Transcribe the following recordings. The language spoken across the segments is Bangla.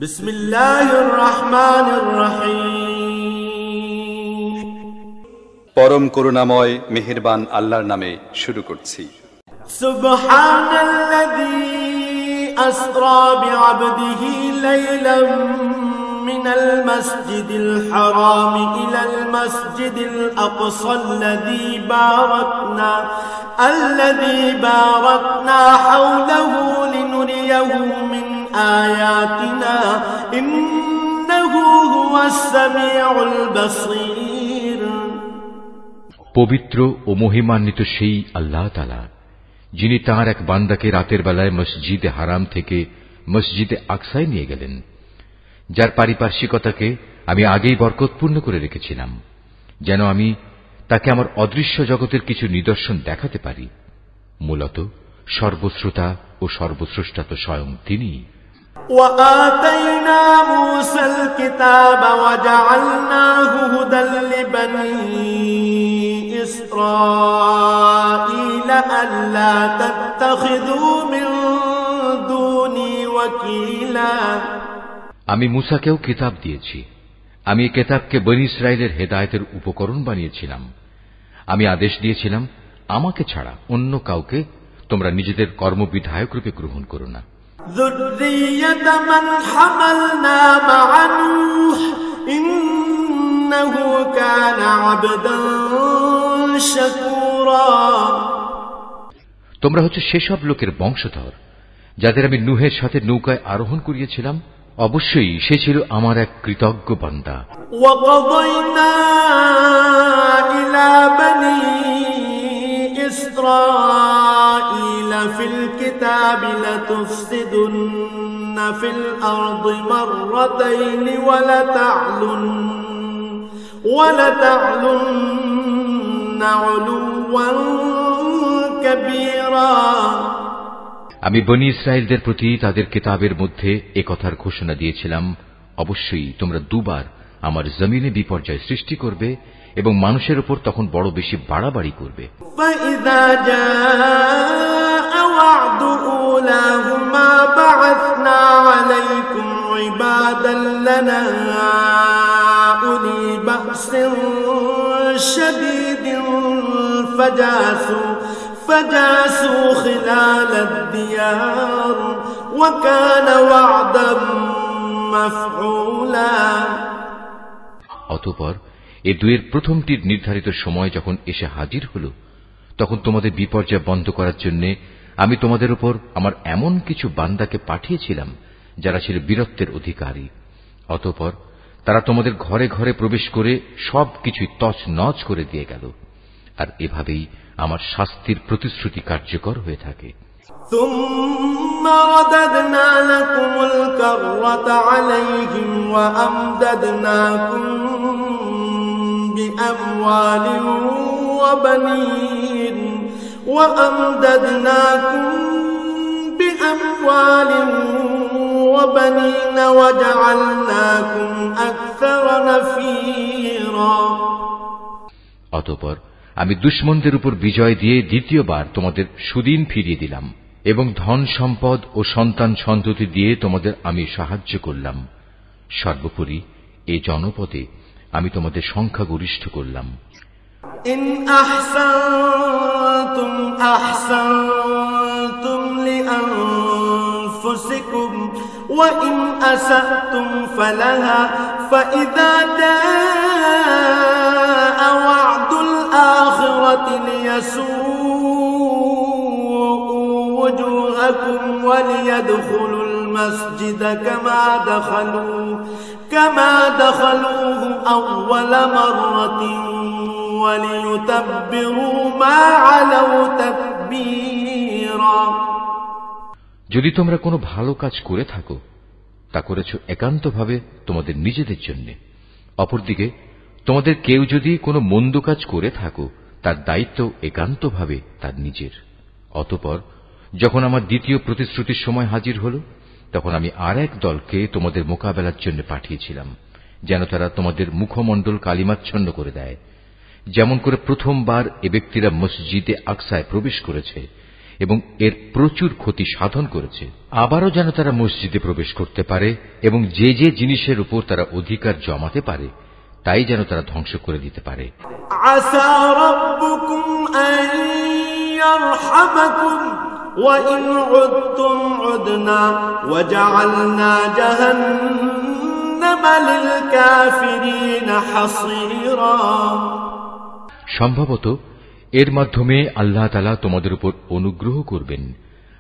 বিসমিল্লাহির রহমানির রহিম। পরম করুণাময় মেহেরবান আল্লাহর নামে শুরু করছি। সুবহানাল্লাযী আসরা বিআবদিহি লাইলাম মিনাল মাসজিদিল হারাম ইলাল মাসজিদিল আকসাল্লাযী বারাকনা হাওলাহু লিনুরিয়াহু মিন আয়াতিনা ইন্নাহু হুয়াস সামিউল বাসীর। পবিত্র ও মহিমান্বিত সেই আল্লাহ তাআলা, যিনি তাঁর এক বান্দাকে রাতের বেলায় মসজিদে হারাম থেকে মসজিদে আকসায় নিয়ে গেলেন, যার পারিপার্শ্বিকতাকে আমি আগেই বরকতপূর্ণ করে রেখেছিলাম, যেন আমি তাকে আমার অদৃশ্য জগতের কিছু নিদর্শন দেখাতে পারি। মূলত সর্বশ্রোতা ও সর্বস্রষ্টা তো স্বয়ং তিনি। وآتينا موسى الكتاب وجعلناه هدى لبني إسرائيل ألا تتخذوا من دوني وكيلا। আমি মূসাকেও কিতাব দিয়েছি। আমি এই কিতাবকে বনী ইসরাইলের হেদায়েতের উপকরণ বানিয়েছিলাম। আমি আদেশ দিয়েছিলাম, আমাকে ছাড়া অন্য কাউকে তোমরা নিজেদের কর্মবিধায়ক রূপে গ্রহণ করো না। ذُرِّيَّةَ مَنْ حَمَلْنَا مَعَ نُوحٍ إِنَّهُ كَانَ عَبْدًا شَكُورًا। তোমরা হচ্ছে সেসব লোকের বংশধর যাদের আমি নূহের সাথে নৌকায় আরোহণ করিয়েছিলাম। অবশ্যই সে ছিল আমার এক কৃতজ্ঞ বান্দা। وَقَضَيْنَا إِلَى بَنِي إسرائيل في الكتاب لتفسدن في الأرض مرتين ولتعلن علوا كبيرا। আমি বনী ইসরায়েলদের প্রতি তাদের কিতাবের মধ্যে একথার ঘোষণা দিয়েছিলাম, অবশ্যই তোমরা দুবার আমার জমিনে বিপর্যয় সৃষ্টি করবে এবং মানুষের উপর তখন বড় বেশি বাড়াবাড়ি করবে। فإذا جاء وعد أولاهما بعثنا عليكم عبادا لنا أولي بأس شديد فجاسوا خلال الديار وكان وعدا مفعولا। অতঃপর এ দুয়ের প্রথমটির নির্ধারিত সময় যখন এসে হাজির হল, তখন তোমাদের বিপর্যয় বন্ধ করার জন্য আমি তোমাদের উপর আমার এমন কিছু বান্দাকে পাঠিয়েছিলাম যারা ছিল বীরত্বের অধিকারী। অতঃপর তারা তোমাদের ঘরে ঘরে প্রবেশ করে সবকিছু তছনছ করে দিয়ে গেল। আর এভাবেই আমার শাস্তির প্রতিশ্রুতি কার্যকর হয়ে থাকে। ثم رددنا لكم الكرة عليهم وأمددناكم بأموال وبنين وجعلناكم أكثر نفيرا। অতঃপর আমি দুশমনদের উপর বিজয় দিয়ে দ্বিতীয়বার তোমাদের সুদিন ফিরিয়ে দিলাম এবং ধন সম্পদ ও সন্তান সন্ততি দিয়ে তোমাদের আমি সাহায্য করলাম। সর্বোপরি এই জনপদে আমি তোমাদের সংখ্যাগরিষ্ঠ করলাম। ইন আহসানতুম আহসানতুম লিআনফুসিকুম ওয়া ইন আসাতুম ফালাহা ফাইযা জাআ ওয়া'দুল আখিরাতি লিয়াসু'উ وجوهكم وليدخلوا المسجد كما دخلوه أول مرة وليتبروا ما علوا تتبيرا। যদি তোমরা কোনো ভালো কাজ করে থাকো, তা করেছ একান্তভাবে তোমাদের নিজেদের জন্য। অপরদিকে তোমাদের কেউ যদি কোনো মন্দ কাজ করে থাকো, তার দায়িত্ব একান্তভাবে তার নিজের। অতঃপর যখন আমার দ্বিতীয় প্রতিশ্রুতির সময় হাজির হল, তখন আমি আর এক দলকে তোমাদের মোকাবেলার জন্য পাঠিয়েছিলাম, যেন তারা তোমাদের মুখমণ্ডল কালিমাচ্ছন্ন করে দেয়, যেমন করে প্রথমবার এ ব্যক্তিরা মসজিদে আকসায় প্রবেশ করেছে এবং এর প্রচুর ক্ষতি সাধন করেছে। আবারও যেন তারা মসজিদে প্রবেশ করতে পারে এবং যে যে জিনিসের উপর তারা অধিকার জমাতে পারে তাই যেন তারা ধ্বংস করে দিতে পারে। আসা রাব্বুকুম আন ইয়ারহামাকুম ওয়া ইন উদতুম উদনা ওয়া জাআলনা জাহান্নামা লিল কাফিরিন হাসীরা। সম্ভবত এর মাধ্যমে আল্লাহ তাআলা তোমাদের উপর অনুগ্রহ করবেন,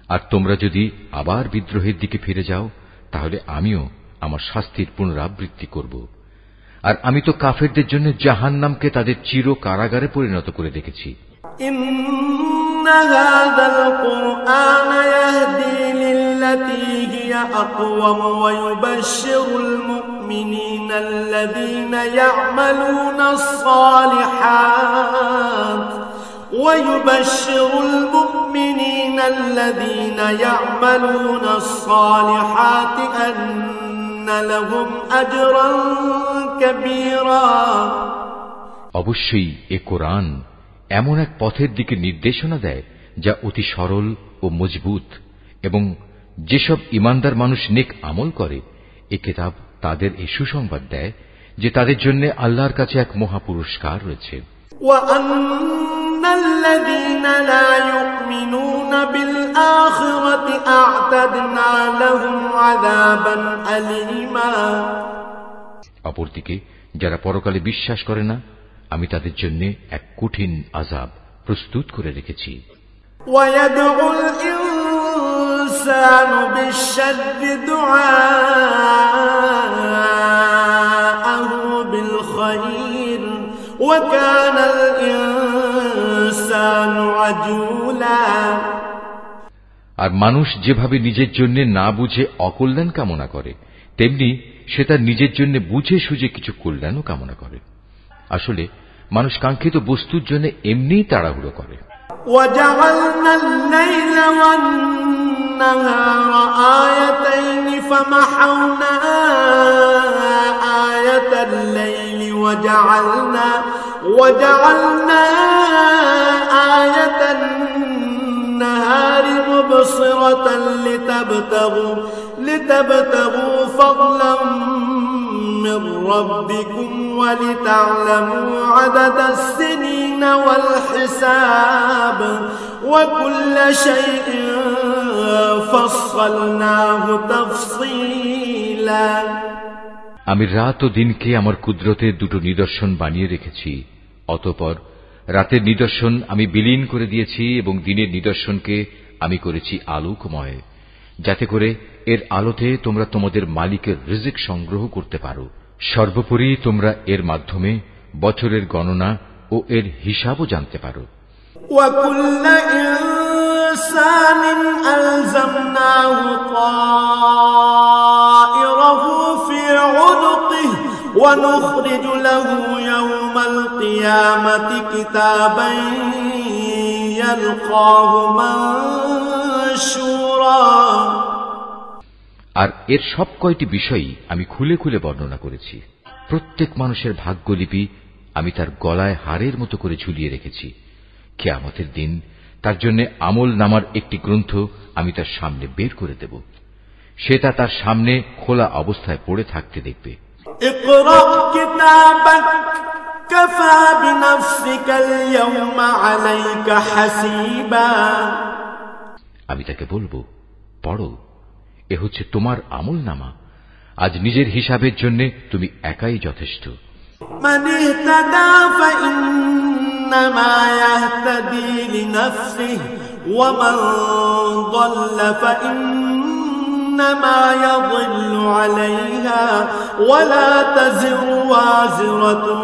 আর তোমরা যদি আবার বিদ্রোহের দিকে ফিরে যাও তাহলে আমিও আমার শাস্তির পুনরাবৃত্তি করব। আর আমি তো কাফেরদের জন্য জাহান্নামকে তাদের চির কারাগারে পরিণত করে রেখেছি। ইন্না হাযাল কুরআন ইয়াহদি লিল্লাতী হিয়া আকওয়াম ওয়া ইউবাশশিরুল মুমিনিনা আল্লাযীনা ইয়া'মালুনাস সালিহাত ويبشر المؤمنين الذين يعملون الصالحات أن لهم أجرا كبيرا। অবশ্যই এ কোরআন এমন এক পথের দিকে নির্দেশনা দেয় যা অতি সরল ও মজবুত, এবং যেসব ঈমানদার মানুষ নেক আমল করে এ কিতাব তাদের এই সুসংবাদ দেয় যে তাদের জন্য আল্লাহর কাছে এক মহা পুরস্কার রয়েছে। الذين لا يؤمنون بالآخرة أعتدنا لهم عذابا أليما। অপরদিকে যারা পরকালে বিশ্বাস করে না আমি তাদের জন্য এক কঠিন আযাব প্রস্তুত করে রেখেছি। ويدعو الإنسان بالشر دعاءه بالخير وكان الإنسان عجولا। আর মানুষ যেভাবে নিজের জন্য না বুঝে অকল্যাণ কামনা করে তেমনি সে তার নিজের জন্য বুঝে সুঝে কিছু কল্যাণও কামনা করে। আসলে মানুষ কাঙ্ক্ষিত বস্তুর জন্য এমনিই তাড়াহুড়ো করে। وجعلنا الليل والنهار آيتين فمحونا آية الليل وجعلنا آية النهار مبصرة لتبتغوا فضلا من ربكم ولتعلموا عدد السنين والحساب وكل شيء فصلناه تفصيلا। আমি রাত ও দিনকে আমার কুদরতের দুটো নিদর্শন বানিয়ে রেখেছি, অতঃপর রাতের নিদর্শন আমি বিলীন করে দিয়েছি এবং দিনের নিদর্শনকে আমি করেছি আলোকময়, যাতে করে এর আলোতে তোমরা তোমাদের মালিকের রিজিক সংগ্রহ করতে পারো। সর্বোপরি তোমরা এর মাধ্যমে বছরের গণনা ও এর হিসাবও জানতে পারো। وَكُلَّ إِنسَانٍ أَلْزَمْنَاهُ طَائِرَهُ فِي عُنُقِهِ وَنُخْرِجُ لَهُ يَوْمَ الْقِيَامَةِ كِتَابًا يَلْقَاهُ مَنشُورًا। আর এর সব কয়টি বিষয়ই আমি খুলে খুলে বর্ণনা করেছি। প্রত্যেক মানুষের ভাগ্যলিপি আমি তার গলায় হারের মতো করে ঝুলিয়ে রেখেছি। কিয়ামতের দিন তার জন্য আমল নামার একটি গ্রন্থ আমি তার সামনে বের করে দেব। সে তা তার সামনে খোলা অবস্থায় পড়ে থাকতে দেখবে। ইকরা কিতাবাক কাফা বিনাফসিকা আল-ইয়াওমা আলাইকা হাসিবা। আমি তাকে বলবো, পড়ো, এ হচ্ছে তোমার আমল নামা, আজ নিজের হিসাবের জন্য তুমি একাই যথেষ্ট। মান ইহতাদা ফাইন্নামা ইয়াহতাদি লিনাফসিহি ওয়া মান যাল্লা ফাইন্নামা ইয়াযিল্লু আলাইহা ওয়া লা তাযিরু ওয়াজিরাতুন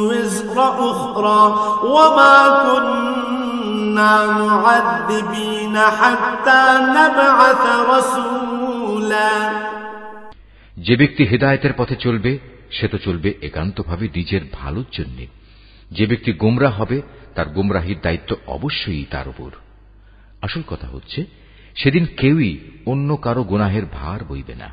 ওয়িজরা উখরা ওয়া মা কুন্না মুআদ্দিবিনা হাত্তা নাবআসা রাসূলা। যে ব্যক্তি হেদায়েতের পথে চলবে সে তো চলবে একান্তভাবে নিজের ভালোর জন্য। যে ব্যক্তি গোমরাহ হবে তার গোমরাহির দায়িত্ব অবশ্যই তার উপর। আসল কথা হচ্ছে সেদিন কেউই অন্য কারো গুনাহের ভার বইবে না।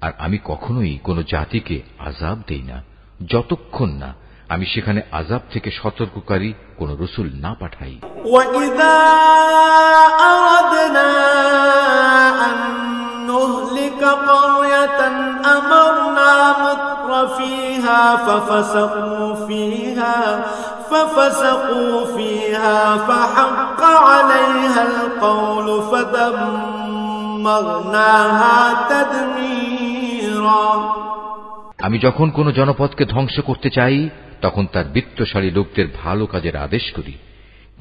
আর আমি কখনোই কোনো জাতিকে আযাব দেই না যতক্ষণ না আমি সেখানে আযাব থেকে সতর্ককারী কোন রাসূল না পাঠাই। وَإِذَا أَرَدْنَا أَن نُّهْلِكَ قَرْيَةً أَمَرْنَا مُتْرَفِيهَا فَفَسَقُوا فِيهَا فَحَقَّ عَلَيْهَا الْقَوْلُ فَدَمَّرْنَاهَا تَدْمِيرًا। আমি যখন কোন জনপদকে ধ্বংস করতে চাই তখন তার বিত্তশালী লোকদের ভালো কাজের আদেশ করি,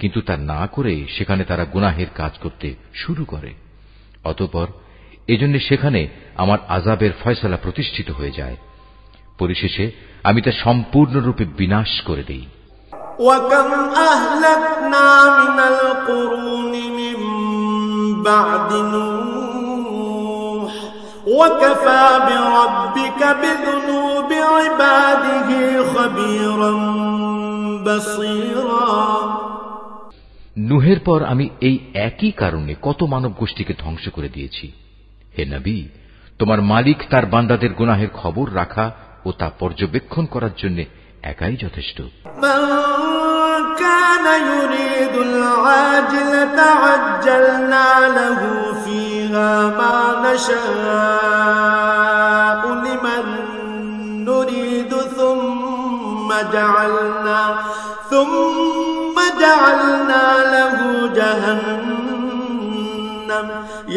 কিন্তু তা না করে সেখানে তারা গুনাহের কাজ করতে শুরু করে। অতঃপর এজন্য সেখানে আমার আযাবের ফয়সালা প্রতিষ্ঠিত হয়ে যায়। পরিশেষে আমি তা সম্পূর্ণরূপে বিনাশ করে দেই। وَكَمْ أَهْلَكْنَا مِنَ الْقُرُونِ مِنْ بَعْدِ نُوحٍ وَكَفَى بِرَبِّكَ بِذُنُوبِ عِبَادِهِ خَبِيرًا بَصِيرًا। নূহের পর আমি এই একই কারণে কত মানব গোষ্ঠীকে ধ্বংস করে দিয়েছি। হে নবী, তোমার মালিক তার বান্দাদের গুনাহের খবর রাখা ও তা পর্যবেক্ষণ করার জন্য একাই যথেষ্ট। من كان يريد العاجلة عجلنا له فيها ما نشاء لمن نريد ثم جعلنا له جهنم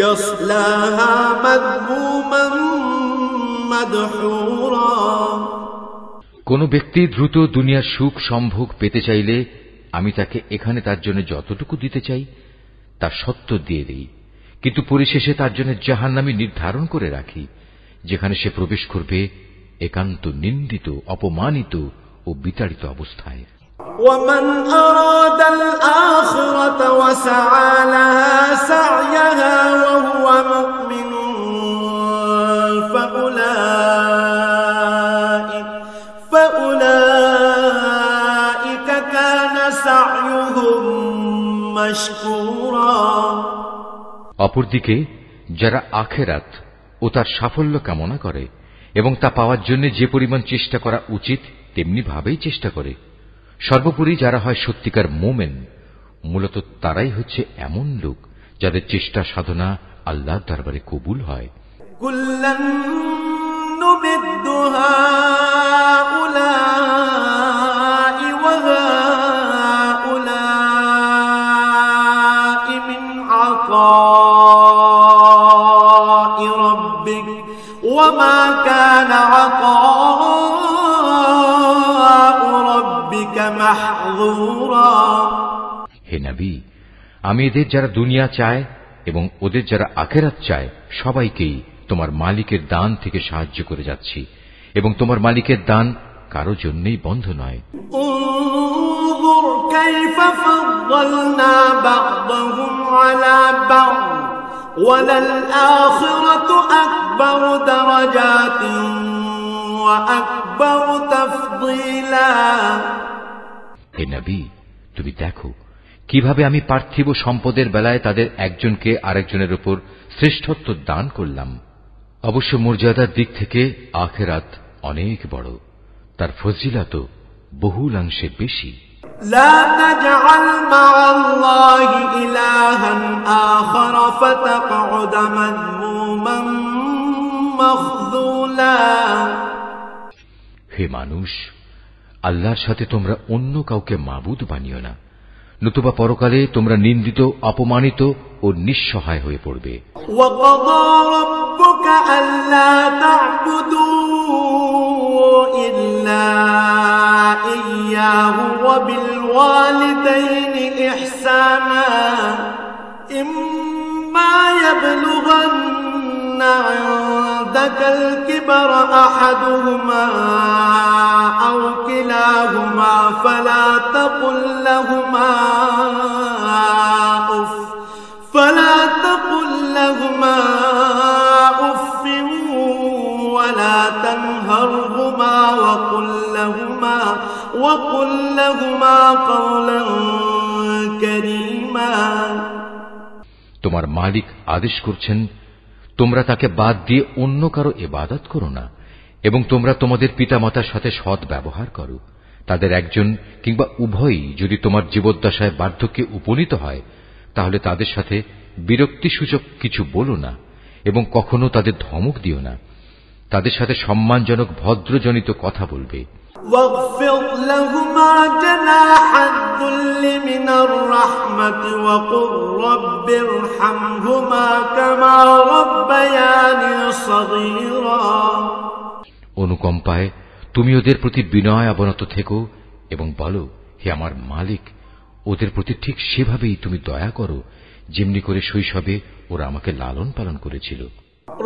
يصلاها مذموما مدحورا। কোন ব্যক্তি দ্রুত দুনিয়ার সুখ সম্ভোগ পেতে চাইলে আমি তাকে এখানে তার জন্য যতটুকু দিতে চাই তা সত্য দিয়ে দেই, কিন্তু পরিশেষে তার জন্য জাহান্নামী নির্ধারণ করে রাখি, যেখানে সে প্রবেশ করবে একান্ত নিন্দিত, অপমানিত ও বিতাড়িত অবস্থায়। ومن أراد الآخرة وسعى لها سعيها وهو مؤمن فأولئك كان سعيهم مشكورا। অপরদিকে যারা আখিরাত ও তার সাফল্য কামনা করে এবং তা পাওয়ার জন্য যে পরিমাণ চেষ্টা করা উচিত তেমনি ভাবেই চেষ্টা করে, সর্বোপরি যারা হয় সত্যিকার মোমেন, মূলত তারাই হচ্ছে এমন লোক যাদের চেষ্টা সাধনা আল্লাহর দরবারে কবুল হয়। কুল্লান নুমিদ্দু হাউলাই ওয়া হাউলাই মিন আতাই রাব্বিক ওয়া মা কানা হে নবী, আমি এদের যারা দুনিয়া চায় এবং ওদের যারা আখিরাত চায় সবাইকেই তোমার মালিকের দান থেকে সাহায্য করে যাচ্ছি, এবং তোমার মালিকের দান কারো জন্যই বন্ধ নয়। انظر كيف فضلنا بعضهم على بعض وللآخرة أكبر درجات وأكبر تفضيلا। হে নবী, তুমি দেখো কিভাবে আমি পার্থিব সম্পদের বেলায় তাদের একজনকে আরেকজনের উপর শ্রেষ্ঠত্ব দান করলাম। অবশ্য মর্যাদার দিক থেকে আখিরাত অনেক বড়, তার ফজিলত বহুলাংশে বেশি। লা তাজআল মা'আল্লাহি ইলাহান আখার ফাতাকউদ মাযমুমান মাখযুলা। হে মানুষ, আল্লাহর সাথে তোমরা অন্য কাউকে মাবুদ বানিও না, নতুবা পরকালে তোমরা নিন্দিত, অপমানিত ও নিঃসহায় হয়ে পড়বে। ওয়াকাযা রাব্বুকা আল্লা তা'বুদু ইল্লা ইয়্যাহু ওয়া বিল ওয়ালিদাইনি ইহসানা ইম্মা ইয়াবলুগান্না ইনদাকাল কিবরা আহাদুহুমা আও কিলাহুমা ফালা তাকুল লাহুমা উফ ولا تنهرهما وقل لهما قولا كريما। তোমার মালিক আদেশ করছেন, তোমরা তাকে বাদ দিয়ে অন্য কারো ইবাদত করো না, এবং তোমরা তোমাদের পিতামাতার সাথে সৎ ব্যবহার করো, তাদের একজন কিংবা উভয়ই যদি তোমার জীবদ্দশায় বার্ধক্যে উপনীত হয়, তাহলে তাদের সাথে বিরক্তিসূচক কিছু বলো না এবং কখনো তাদের ধমক দিও না। তাদের সাথে সম্মানজনক ভদ্রজনিত কথা বলবে। واخفض لهما جناح الذل من الرحمة وقل رب ارحمهما كما ربياني صغيرا। অনুকম্পায় তুমি ওদের প্রতি বিনয় অবনত থেকো এবং বলো, হে আমার মালিক, ওদের প্রতি ঠিক সেভাবেই তুমি দয়া করো যেমনি করে শৈশবে ওরা আমাকে লালন পালন করেছিল।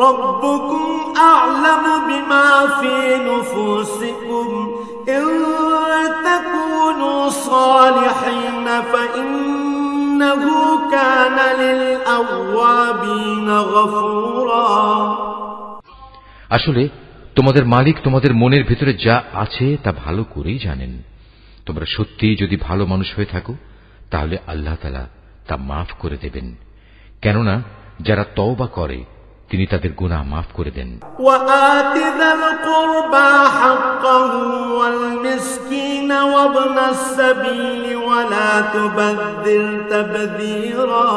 ربكم أعلم بما في نفوسكم إن تكونوا صالحين فإنه كان للأوابين غفورا। আসলে তোমাদের মালিক তোমাদের মনের ভিতরে যা আছে তা ভালো করেই জানেন। তোমরা সত্যিই যদি ভালো মানুষ হয়ে থাকো তাহলে আল্লাহ তাআলা তা মাফ করে দেবেন, কেননা যারা তওবা করে তিনি তাদের গুনাহ মাফ করে দেন। وآت ذا القربى حقه والمسكين وابن السبيل ولا تبذر تبذيرا।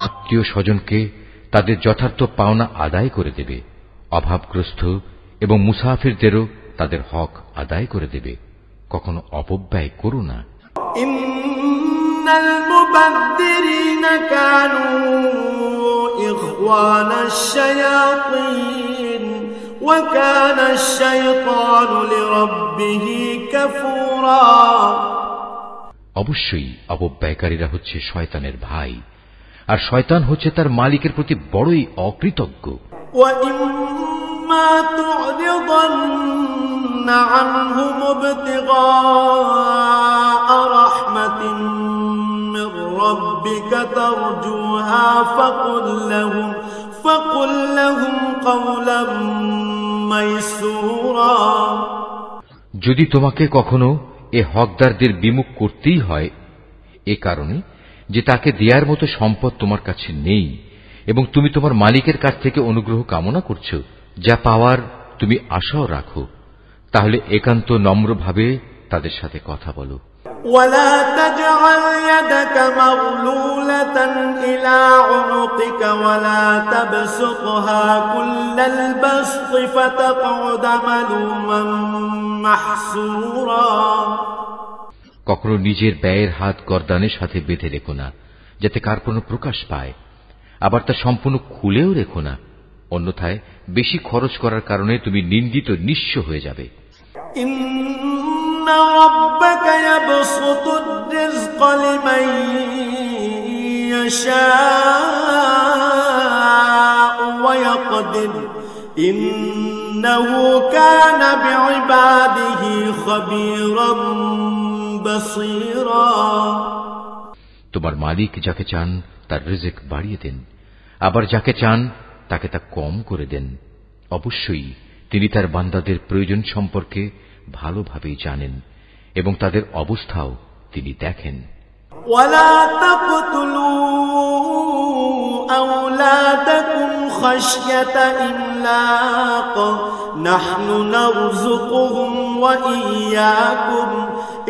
আত্মীয় স্বজনকে তাদের যথার্থ পাওনা আদায় করে দেবে, অভাবগ্রস্ত এবং মুসাফিরদেরও তাদের হক আদায় করে দেবে, কখনো অপব্যয় করো না। ইন্নাল মুবাদদিরিনা কানু ইখওয়ানাশ শায়াতিন ওয়া কানাশ শাইতানু লিরাব্বিহি কাফুরা। অবশ্যই অপব্যয়কারীরা হচ্ছে শয়তানের ভাই, আর শয়তান হচ্ছে তার মালিকের প্রতি বড়ই অকৃতজ্ঞ। وَإِمَّا تُعْرِضَنَّ عَنْهُمُ ابْتِغَاءَ رَحْمَةٍ مِّن رَّبِّكَ تَرْجُوهَا فَقُل لَّهُمْ قَوْلًا مَّيْسُورًا। যদি তোমাকে কখনো এ হকদারদের বিমুখ করতেই হয়, এ কারণে যে তাকে দেয়ার মতো সম্পদ তোমার কাছে নেই এবং তুমি তোমার মালিকের কাছ থেকে অনুগ্রহ কামনা করছো, যা পাওয়ার তুমি আশাও রাখো, তাহলে একান্ত নম্রভাবে তাদের সাথে কথা বলো। ولا تجعل يدك مغلولة إلى عنقك ولا تبسطها كل البسط فتقعد ملوما محسورا। কখনো নিজের ব্যয়ের হাত গর্দানের সাথে বেঁধে রেখো না, যাতে কার কোনো প্রকাশ পায়, আবার তা সম্পূর্ণ খুলেও রেখো না, অন্যথায় বেশি খরচ করার কারণে তুমি নিন্দিত নিঃস্ব হয়ে যাবে। ইন্না রাব্বাকা ইয়াবসুতুর রিজকা লিমান ইয়াশাউ ওয়া ইয়াকদির ইন্নাহু কানা বিইবাদিহি খাবীরান বাসীরা। তোমার মালিক যাকে চান তার রিজিক বাড়িয়ে দেন, আবার যাকে চান তাকে তা কম করে দেন। অবশ্যই তিনি তার বান্দাদের প্রয়োজন সম্পর্কে ভালোভাবেই জানেন এবং তাদের অবস্থাও তিনি দেখেন। ওয়ালা তাকতুলু আওলাদাকুম খাশয়াতা ইমলাক নাহনু নারযুকুহুম ওয়া ইয়্যাকুম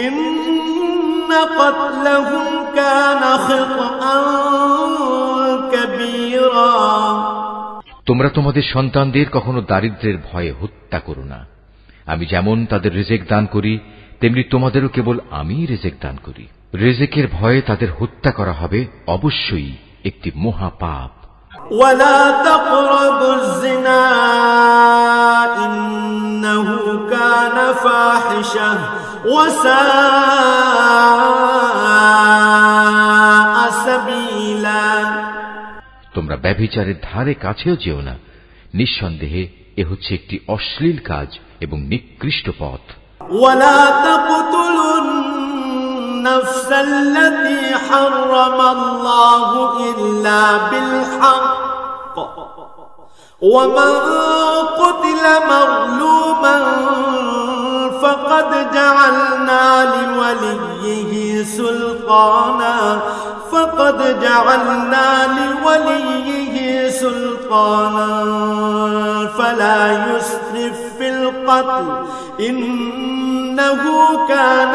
ইন্না ক্বাতলাহুম কানা খিতআন কাবীরা। তোমরা তোমাদের সন্তানদের কখনো দারিদ্র্যের ভয়ে হত্যা করো না। আমি যেমন তাদের রিজিক দান করি, তেমনি তোমাদেরও কেবল আমিই রিজিক দান করি। রিজিকের ভয়ে তাদের হত্যা করা হবে অবশ্যই একটি মহাপাপ। ওয়ালা তাকরাবুজ জিনা ইন্নাহু কানা ফাহিশা ওয়া সাআ সাবিলা। তোমরা ব্যভিচারের ধারে কাছেও যেও না, নিঃসন্দেহে এ হচ্ছে একটি অশ্লীল কাজ এবং নিকৃষ্ট পথ। ওয়ালা তাকতুলুন নাফসাল্লাতী হারামাল্লাহু ইল্লা বিল হক ওয়া মান কুতিলা মাযলুমান ফাকাদ জাআলনা লিওয়ালিয়্যিহি সুলতানা فقد جعلنا لوليه سلطانا فلا يسرف في القتل إن إنه كان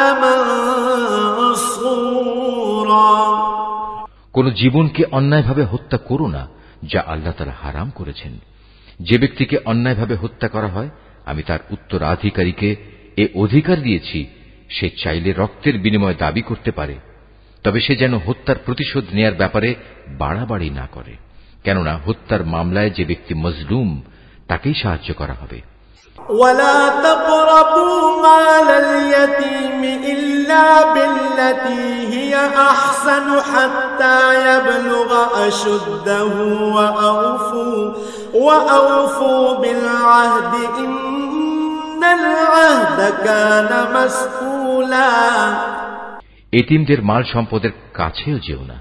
منصورا। কোন জীবনকে অন্যায়ভাবে হত্যা করো না যা আল্লাহ তাআলা হারাম করেছেন। যে ব্যক্তিকে অন্যায়ভাবে হত্যা করা হয় আমি তার উত্তরাধিকারীকে এ অধিকার দিয়েছি, সে চাইলে রক্তের বিনিময়ে দাবি করতে পারে, তবে সে যেন হত্যার প্রতিশোধ নেয়ার ব্যাপারে বাড়াবাড়ি না করে, কেননা হত্যার মামলায় যে ব্যক্তি মজলুম তাকেই সাহায্য করা হবে। ولا تقربوا مال اليتيم إلا بالتي هي أحسن حتى يبلغ أشده وأوفوا بالعهد إن العهد كان مسؤولا। এতিমদের মাল সম্পদের কাছেও যেও না,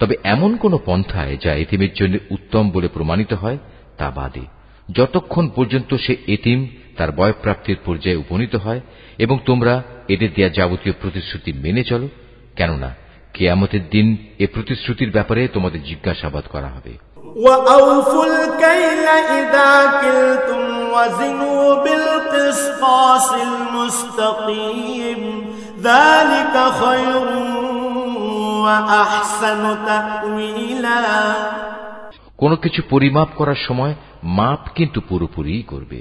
তবে এমন কোন পন্থায় যা এতিমের জন্য উত্তম বলে প্রমাণিত হয় তা বাদে, যতক্ষণ পর্যন্ত সে এতিম তার বয়ঃপ্রাপ্তির পর্যায়ে উপনীত হয়, এবং তোমরা এদের দেয়া যাবতীয় প্রতিশ্রুতি মেনে চলো, কেননা কিয়ামতের দিন এ প্রতিশ্রুতির ব্যাপারে তোমাদের জিজ্ঞাসাবাদ করা হবে। وأوفوا الكيل إذا كلتم وزنوا بالقسطاس المستقيم ذلك خير وأحسن تأويلا। কোনো কিছু পরিমাপ করার সময় মাপ কিন্তু পুরোপুরি করবে,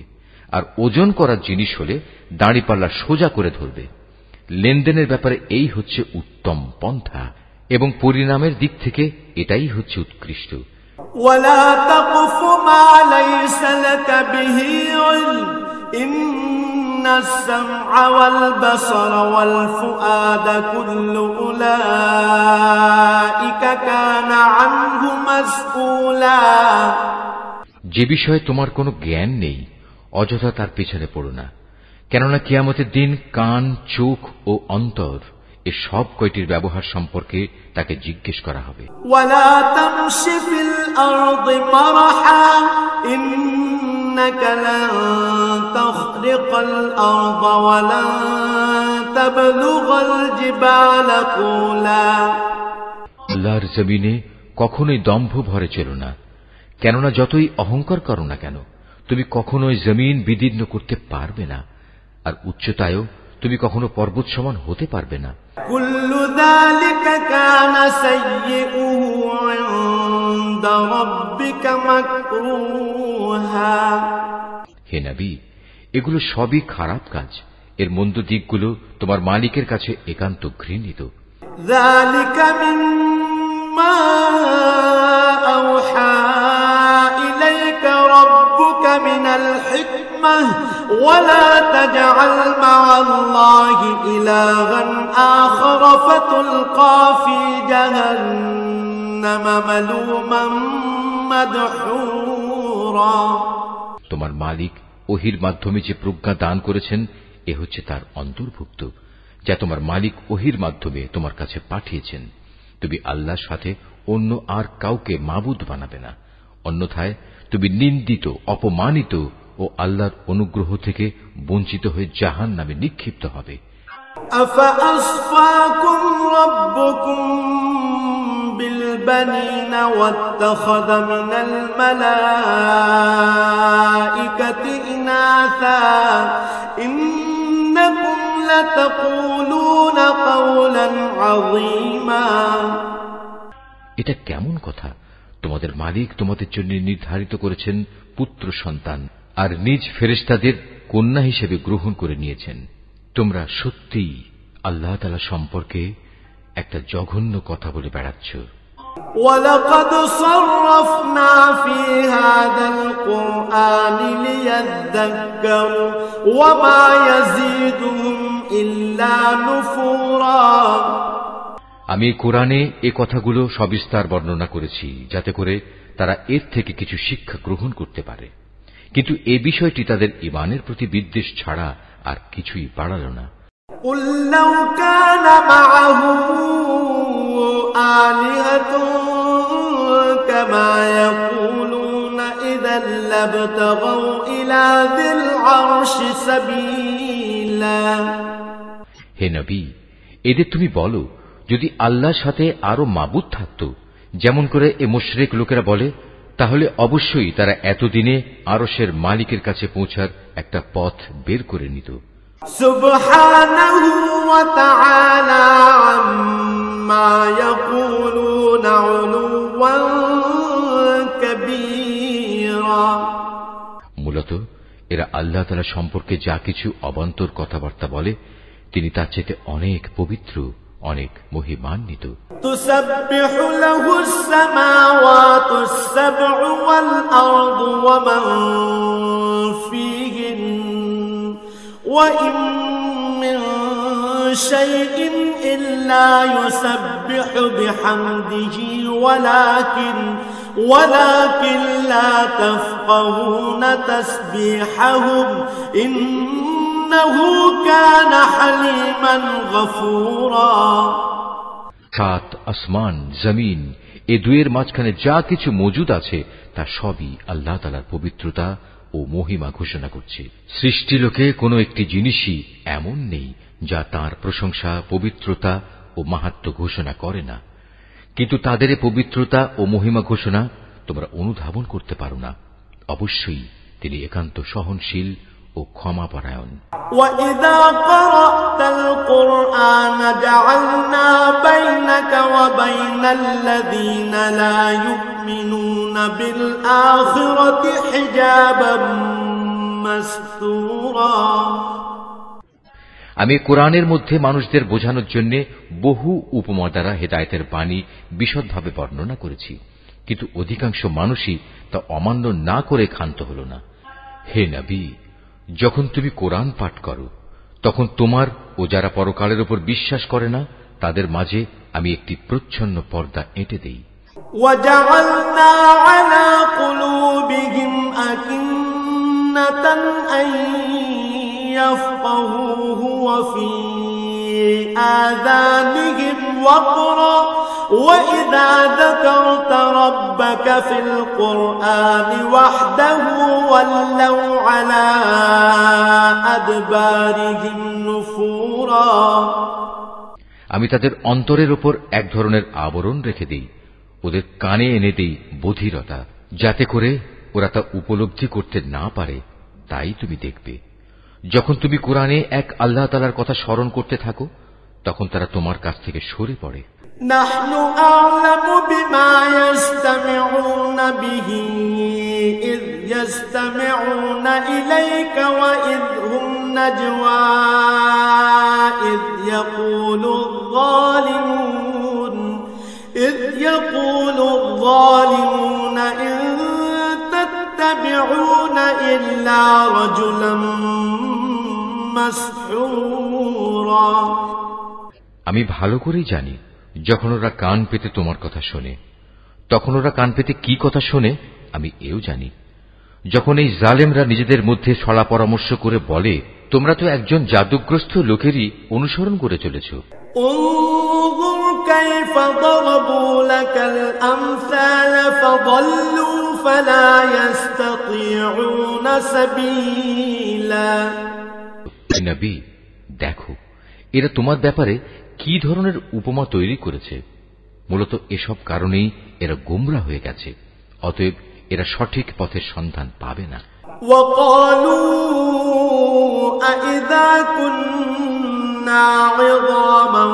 আর ওজন করার জিনিস হলে দাঁড়িপাল্লা সোজা করে ধরবে। লেনদেনের ব্যাপারে এই হচ্ছে উত্তম পন্থা, এবং পরিণামের দিক থেকে এটাই হচ্ছে উৎকৃষ্ট। ولا تقف ما ليس لك به علم إن السمع والبصر والفؤاد كل أولئك كان عنه مسؤولا। যে বিষয়ে তোমার কোনো জ্ঞান নেই অযথা তার পেছনে পড়ো না, কেননা কিয়ামতের দিন কান, চোখ ও অন্তর এ সব কয়টির ব্যবহার সম্পর্কে তাকে জিজ্ঞেস করা হবে। ولا تمش في الأرض مرحا إنك لن تخرق الأرض ولن تبلغ الجبال طولا। আল্লাহর জমিনে কখনোই দম্ভ ভরে চলো না, কেননা যতই অহংকার করো না কেন তুমি কখনোই জমিন বিদীর্ণ করতে পারবে না, আর উচ্চতায়ও তুমি কখনো পর্বত সমান হতে পারবে না। كل ذلك كان سيئه عند ربك مكروها। হে নবী, এগুলো সবই খারাপ কাজ, এর মন্দ দিকগুলো তোমার মালিকের কাছে একান্ত ঘৃণিত। ذلك مما أوحى إليك ربك من الحكمة ولا تجعل مع الله إلها آخر فتلقى في جهنم ملوما مدحورا। তোমার মালিক ওহির মাধ্যমে যে প্রজ্ঞা দান করেছেন এ হচ্ছে তার অন্তর্ভুক্ত, যা তোমার মালিক ওহির মাধ্যমে তোমার কাছে পাঠিয়েছেন। তুমি আল্লাহর সাথে অন্য আর কাউকে মাবুদ বানাবে না, অন্যথায় তুমি নিন্দিত, অপমানিত ও আল্লাহর অনুগ্রহ থেকে বঞ্চিত হয়ে জাহান্নামে নিক্ষিপ্ত হবে। أفأصفاكم ربكم بالبنين واتخذ من الملائكة إناثا إنكم لتقولون قولا عظيما। এটা কেমন কথা? তোমাদের মালিক তোমাদের জন্য নির্ধারিত করেছেন পুত্র সন্তান, আর নিজ ফেরেশতাদের কন্যা হিসেবে গ্রহণ করে নিয়েছেন। তোমরা সত্যিই আল্লাহ তাআলা সম্পর্কে একটা জঘন্য কথা বলে বেড়াচ্ছ। وَلَقَدْ صَرَّفْنَا فِي هَذَا الْقُرْآنِ لِيَذَّكَّرُوا وَمَا يَزِيدُهُمْ إِلَّا نُفُورًا। আমি কোরআনে এ কথাগুলো সবিস্তার বর্ণনা করেছি যাতে করে তারা এর থেকে কিছু শিক্ষা গ্রহণ করতে পারে, কিন্তু এ বিষয়টি তাদের ঈমানের প্রতি বিদ্বেষ ছাড়া আর কিছুই বাড়াল না। قُل لَّوْ كَانَ مَعَهُ آلِهَةٌ كَمَا يَقُولُونَ إِذًا لَّابْتَغَوْا إِلَىٰ ذِي الْعَرْشِ سَبِيلًا। হে নবী, এদের তুমি বলো, যদি আল্লাহর সাথে আরো মাবুদ থাকত, যেমন করে এ মুশরিক লোকেরা বলে, তাহলে অবশ্যই তারা এতদিনে আরশের মালিকের কাছে পৌঁছার একটা পথ বের করে নিত। সুবহানাহু ওয়া তাআলা আম্মা ইয়াকুলুনা উলুওয়ান কাবীরা। মূলত এরা আল্লাহ তাআলা সম্পর্কে যা কিছু অবান্তর কথাবার্তা বলে তিনি তার চেয়ে অনেক পবিত্র, অনেক মহিমান্বিত। তুসাব্বিহু লাহুস সামাওয়াতুস সাব'উ ওয়াল আরদু ওয়া মান ফীহিন ওয়া ইন মিন শাইইন ইল্লা ইউসাব্বিহু বিহামদিহি ওয়ালাকিন লা তাফকাহুনা তাসবিহাহুম ইন্নাহু কানা হালিমান গফুরা। সাত আসমান, জমিন এ দুয়ের মাঝখানে যা কিছু মজুদ আছে তা সবই আল্লাহ তাআলার পবিত্রতা ও মহিমা ঘোষণা করছে। সৃষ্টিলোকে কোনো একটি জিনিসই এমন নেই যা তার প্রশংসা, পবিত্রতা ও মাহাত্ম্য ঘোষণা করে না, কিন্তু তাদের পবিত্রতা ও মহিমা ঘোষণা তোমরা অনুধাবন করতে পারো না। অবশ্যই তিনি একান্ত সহনশীল ও ক্ষমাপরায়ণ। وَإِذَا قَرَأْتَ الْقُرْآنَ جَعَلْنَا بَيْنَكَ وَبَيْنَ الَّذِينَ لَا يُؤْمِنُونَ بِالْآخِرَةِ حِجَابًا مَسْتُورًا। আমি কোরআনের মধ্যে মানুষদের বোঝানোর জন্য বহু উপমা দ্বারা হেদায়েতের বাণী বিশদভাবে বর্ণনা করেছি, কিন্তু অধিকাংশ মানুষই তা অমান্য না করে ক্ষান্ত হল না। হে নবী, যখন তুমি কোরআন পাঠ করো তখন তোমার ও যারা পরকালের উপর বিশ্বাস করে না তাদের মাঝে আমি একটি প্রচ্ছন্ন পর্দা এঁটে দেই। وَجَعَلْنَا عَلَى قُلُوبِهِمْ أَكِنَّةً أَن يَفْقَهُوهُ وَفِي آذَانِهِمْ وَقْرًا وَإِذَا ذَكَرْتَ رَبَّكَ فِي الْقُرْآنِ وَحْدَهُ وَلَّوْا عَلَى أَدْبَارِهِمْ نُفُورًا। আমি তাদের অন্তরের উপর এক ধরনের আবরণ রেখে দেই, ওদের কানে এনে দেই বধিরতা, যাতে করে ওরা তা উপলব্ধি করতে না পারে। তাই তুমি দেখবে যখন তুমি কোরআনে এক আল্লাহ তাআলার কথা স্মরণ করতে থাকো তখন তারা তোমার কাছ থেকে সরে পড়ে। নাহনু আ'লামু বিমা ইয়াসতামিউনা বিহি ইয ইয়াসতামিউনা ইলাইকা ওয়া ইয হুম নাজওয়া ইয ইয়াকুলু الظالمون ইন তাত্তাবিউনা ইল্লা রাজুলাম মাসহুরা। আমি ভালো করেই জানি যখন ওরা কান পেতে তোমার কথা শোনে তখন ওরা কান পেতে কি কথা শোনে আমি এও জানি। যখন এই জালেমরা নিজেদের মধ্যে ছলা পরামর্শ করে বলে তোমরা তো একজন জাদুগ্রস্ত লোকেরই অনুসরণ করে চলেছ। انظر كيف ضربوا لك الأمثال فضلوا فلا يستطيعون سبيلا। নবী, দেখো এরা তোমার ব্যাপারে কি ধরনের উপমা তৈরি করেছে। মূলত এসব কারণেই এরা গোমরা হয়ে গেছে, অতএব এরা সঠিক পথের সন্ধান পাবে না। وقالوا أإذا كنا عظاما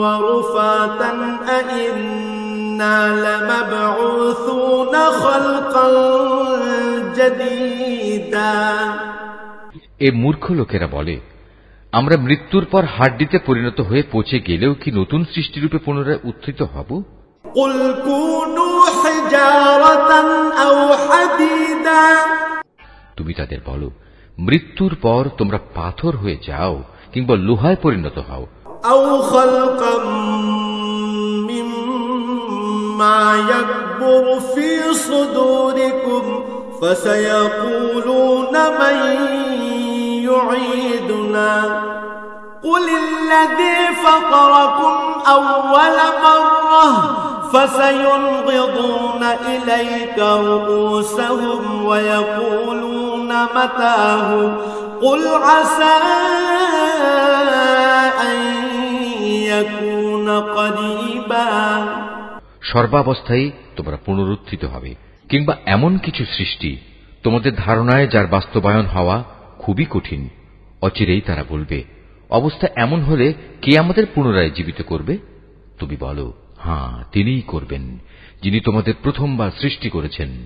ورفاتا أإنا لمبعوثون خلقا جديدا। এ মূর্খ লোকেরা বলে আমরা মৃত্যুর পর হাড্ডিতে পরিণত হয়ে পচে গেলেও কি নতুন সৃষ্টিরূপে পুনরায় উত্থিত হব? قل كونوا حجارة أو حديدا। তুমি তাদের বলো মৃত্যুর পর তোমরা পাথর হয়ে যাও কিংবা লোহায় পরিণত হও। أو خلقا مما يكبر في صدوركم فسيقولون من يعيدنا قل الذي فطركم أول مرة فسينغضون إليك رؤوسهم ويقولون متاه قل عسى أن يكون قريبا। সর্বাবস্থায় তোমরা পুনরুত্থিত হবে, কিংবা এমন কিছু সৃষ্টি তোমাদের ধারণায় যার বাস্তবায়ন হওয়া খুবই কঠিন, অচিরেই তারা বলবে, অবস্থা এমন হলে কে আমাদের পুনরায় জীবিত করবে? তুমি বলো, হ্যাঁ, তিনিই করবেন, যিনি তোমাদের প্রথমবার সৃষ্টি করেছেন।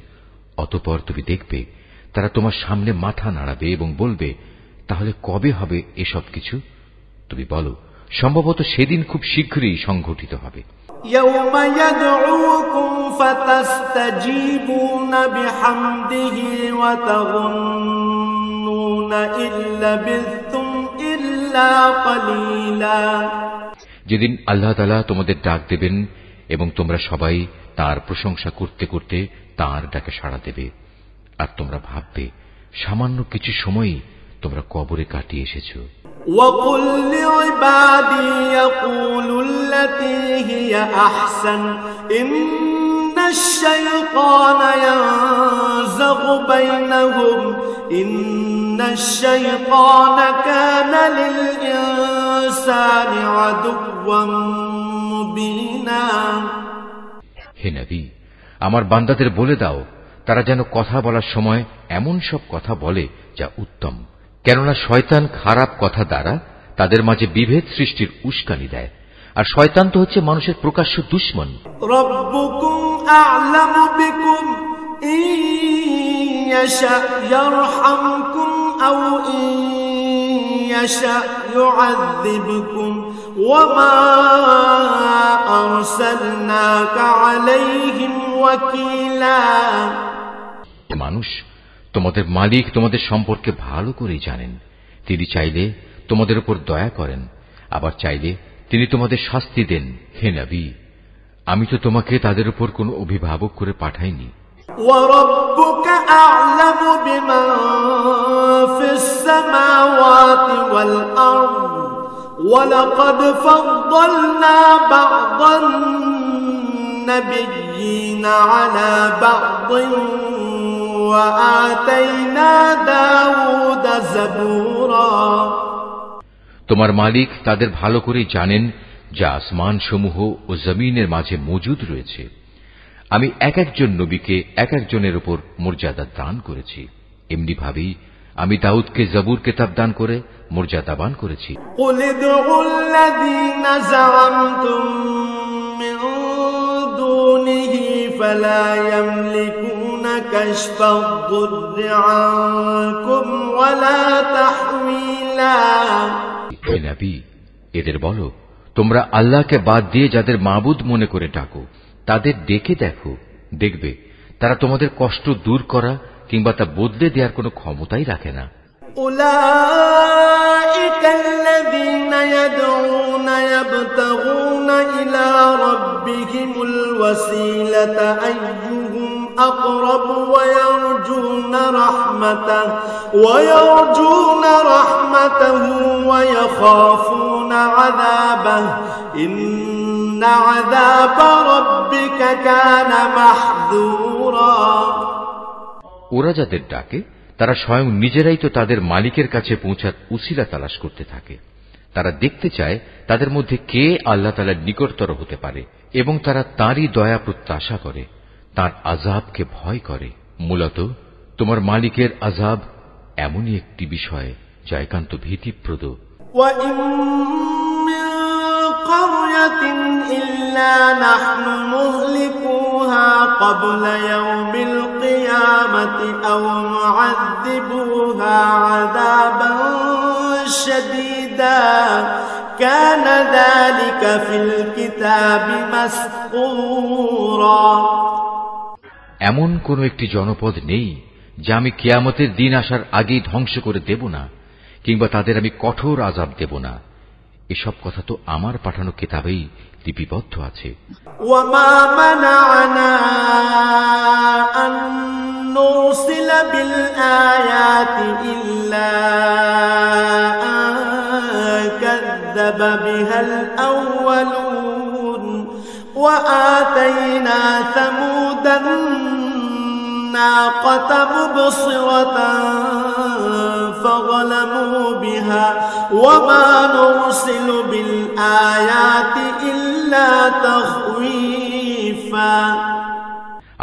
অতঃপর তুমি দেখবে তারা তোমার সামনে মাথা নাড়াবে এবং বলবে, তাহলে কবে হবে এসব কিছু? তুমি বলো, সম্ভবত সেদিন খুব শীঘ্রই সংঘটিত হবে। يوم يدعوكم فتستجيبون بحمده وتظنون إن لبثتم إلا قليلا। যেদিন আল্লাহ তাআলা তোমাদের ডাক দেবেন এবং তোমরা সবাই তার প্রশংসা করতে করতে তার ডাকে সাড়া দেবে, আর তোমরা ভাববে সামান্য কিছু সময়ই তোমরা কবরে কাটিয়ে এসেছো। وَقُلْ لِعِبَادِي يَقُولُوا الَّتِي هِيَ أَحْسَنُ إِنَّ الشَّيْطَانَ يَنزَغُ بَيْنَهُمْ إِنَّ الشَّيْطَانَ كَانَ لِلْإِنسَانِ عَدُوًّا مُبِينًا। হে নবী, আমার বান্দাদের বলে দাও তারা যেন কথা বলার সময় এমন সব কথা বলে যা উত্তম, কেননা শয়তান খারাপ কথা দ্বারা তাদের মাঝে বিভেদ সৃষ্টির উস্কানি দেয়, আর শয়তান তো হচ্ছে মানুষের প্রকাশ্য দুশমন। রব্বুকুম আ'লামু বিকুম ইন ইয়াশা ইয়ারহামকুম আও ইন ইয়াশা ইউআযযিবকুম ওয়া মা আরসালনাকা আলাইহিম ওয়াকিলা। মানুষ, তোমাদের মালিক তোমাদের সম্পর্কে ভালো করেই জানেন। তিনি চাইলে তোমাদের উপর দয়া করেন, আবার চাইলে তিনি তোমাদের শাস্তি দেন। হে নবী, আমি তো তোমাকে তাদের উপর কোনো অভিভাবক করে পাঠাইনি। وَرَبُّكَ أَعْلَمُ بِمَنْ فِي السَّمَاوَاتِ وَالْأَرْضِ وَلَقَدْ فَضَّلْنَا بَعْضَ النَّبِيِّينَ عَلَى بَعْضٍ وَآتَيْنَا دَاوُودَ زَبُورًا। তোমার মালিক তাদের ভালো করে জানেন যা আসমান সমূহ ও জমিনের মাঝে মজুদ রয়েছে। আমি এক একজন নবীকে এক একজনের উপর মর্যাদা দান করেছি। এমনি ভাবেই আমি দাউদকে জবুর কিতাব দান করে মর্যাদাবান করেছি। قُلِ ادْعُوا الَّذِينَ زَعَمْتُم مِّن دُونِهِ فَلَا يَمْلِكُونَ كَشْفَ الضُّرِّ عَنكُمْ وَلَا تَحْوِيلًا। হে নবী, এদের বলো, তোমরা আল্লাহকে বাদ দিয়ে যাদের মাবুদ মনে করে ডাকো তাদের ডেকে দেখো, দেখবে তারা তোমাদের কষ্ট দূর করা কিংবা তা বদলে দেওয়ার কোনো ক্ষমতাই রাখে না। উলাইকা আল্লাযীনা ইয়াদউনা ইয়াবতাগুনা ইলা রাব্বিহিমুল ওয়াসিলাতা আইয়ুহুম আকরাবু ওয়া ইয়ারজুনা রাহমাতাহু ওয়া ইয়াখাফুনা আযাবাহু ইন্না আযাবা রাব্বিকা কানা মাহযুরা। ওরা যাদের ডাকে তারা স্বয়ং নিজেরাই তো তাদের মালিকের কাছে পৌঁছার উসিলা তালাশ করতে থাকে। তারা দেখতে চায় তাদের মধ্যে কে আল্লাহ তাআলার নিকটতর হতে পারে এবং তারা তাঁরই দয়া প্রত্যাশা করে, তাঁর আযাবকে ভয় করে। মূলত তোমার মালিকের আযাব এমনই একটি বিষয় যা একান্ত ভীতিপ্রদ। قرية إلا نحن مهلكوها قبل يوم القيامة أو معذبوها عذابا شديدا كان ذلك في الكتاب مسطورا। এমন কোন একটি জনপদ নেই যা আমি কিয়ামতের দিন আসার আগেই ধ্বংস করে দেব না, কিংবা তাদের আমি কঠোর আযাব দেব না। এসব কথা তো আমার পাঠানো কিতাবেই লিপিবদ্ধ আছে। ওয়ামা মানা'না আন নুরসিলা বিল আয়াতি ইল্লা আন কাযযাবা বিহাল আউয়ালুন ওয়া আতাইনা সামুদান নাকাতা মুবসিরাতান فظلموا بها وما نرسل بالآيات إلا تخويفا।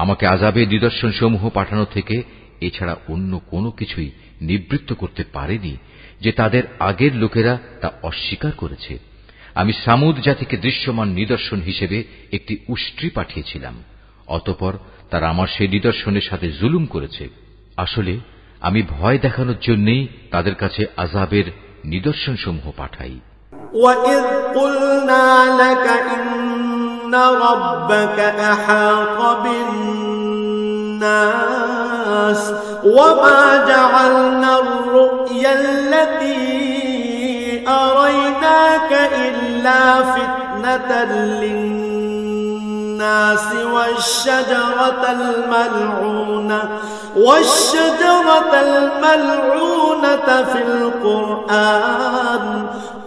আমাকে আযাবের নিদর্শন সমূহ পাঠানো থেকে এছাড়া অন্য কোনো কিছুই নিবৃত্ত করতে পারেনি যে তাদের আগের লোকেরা তা অস্বীকার করেছে। আমি সামুদ জাতিকে দৃশ্যমান নিদর্শন হিসেবে একটি উষ্ট্রি পাঠিয়েছিলাম, অতঃপর তারা আমার সেই নিদর্শনের সাথে জুলুম করেছে। আসলে আমি ভয় দেখানোর জন্যই তাদের কাছে আযাবের নিদর্শনসমূহ পাঠাই। وَإِذْ قُلْنَا لَكَ إِنَّ رَبَّكَ أَحَاطَ بِالنَّاسِ وَمَا جَعَلْنَا الرُّؤْيَا الَّتِي أَرَيْنَاكَ إِلَّا فِتْنَةً لِلنَّاسِ والشجرة الملعونة في القرآن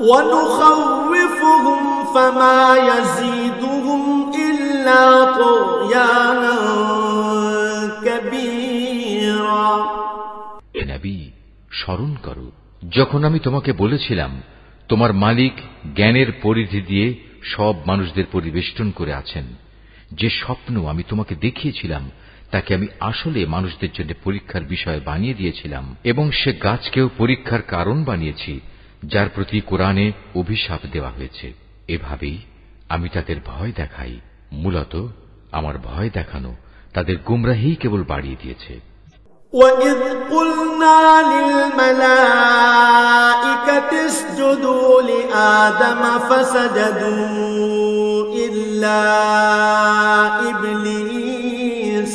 ونخوفهم فما يزيدهم إلا طغيانا كبيرا। হে নবী, স্মরণ করো যখন আমি তোমাকে বলেছিলাম তোমার মালিক জ্ঞানের পরিধি দিয়ে সব মানুষদের পরিবেষ্টন করে আছেন। যে স্বপ্ন আমি তোমাকে দেখিয়েছিলাম তাকে আমি আসলে মানুষদের জন্য পরীক্ষার বিষয় বানিয়ে দিয়েছিলাম, এবং সে গাছকেও পরীক্ষার কারণ বানিয়েছি যার প্রতি কোরআনে অভিশাপ দেওয়া হয়েছে। এভাবেই আমি তাদের ভয় দেখাই। মূলত আমার ভয় দেখানো তাদের গুমরাহি কেবল বাড়িয়ে দিয়েছে। وَإِذْ قُلْنَا لِلْمَلَائِكَةِ اسْجُدُوا لِآدَمَ فَسَجَدُوا إِلَّا إِبْلِيسَ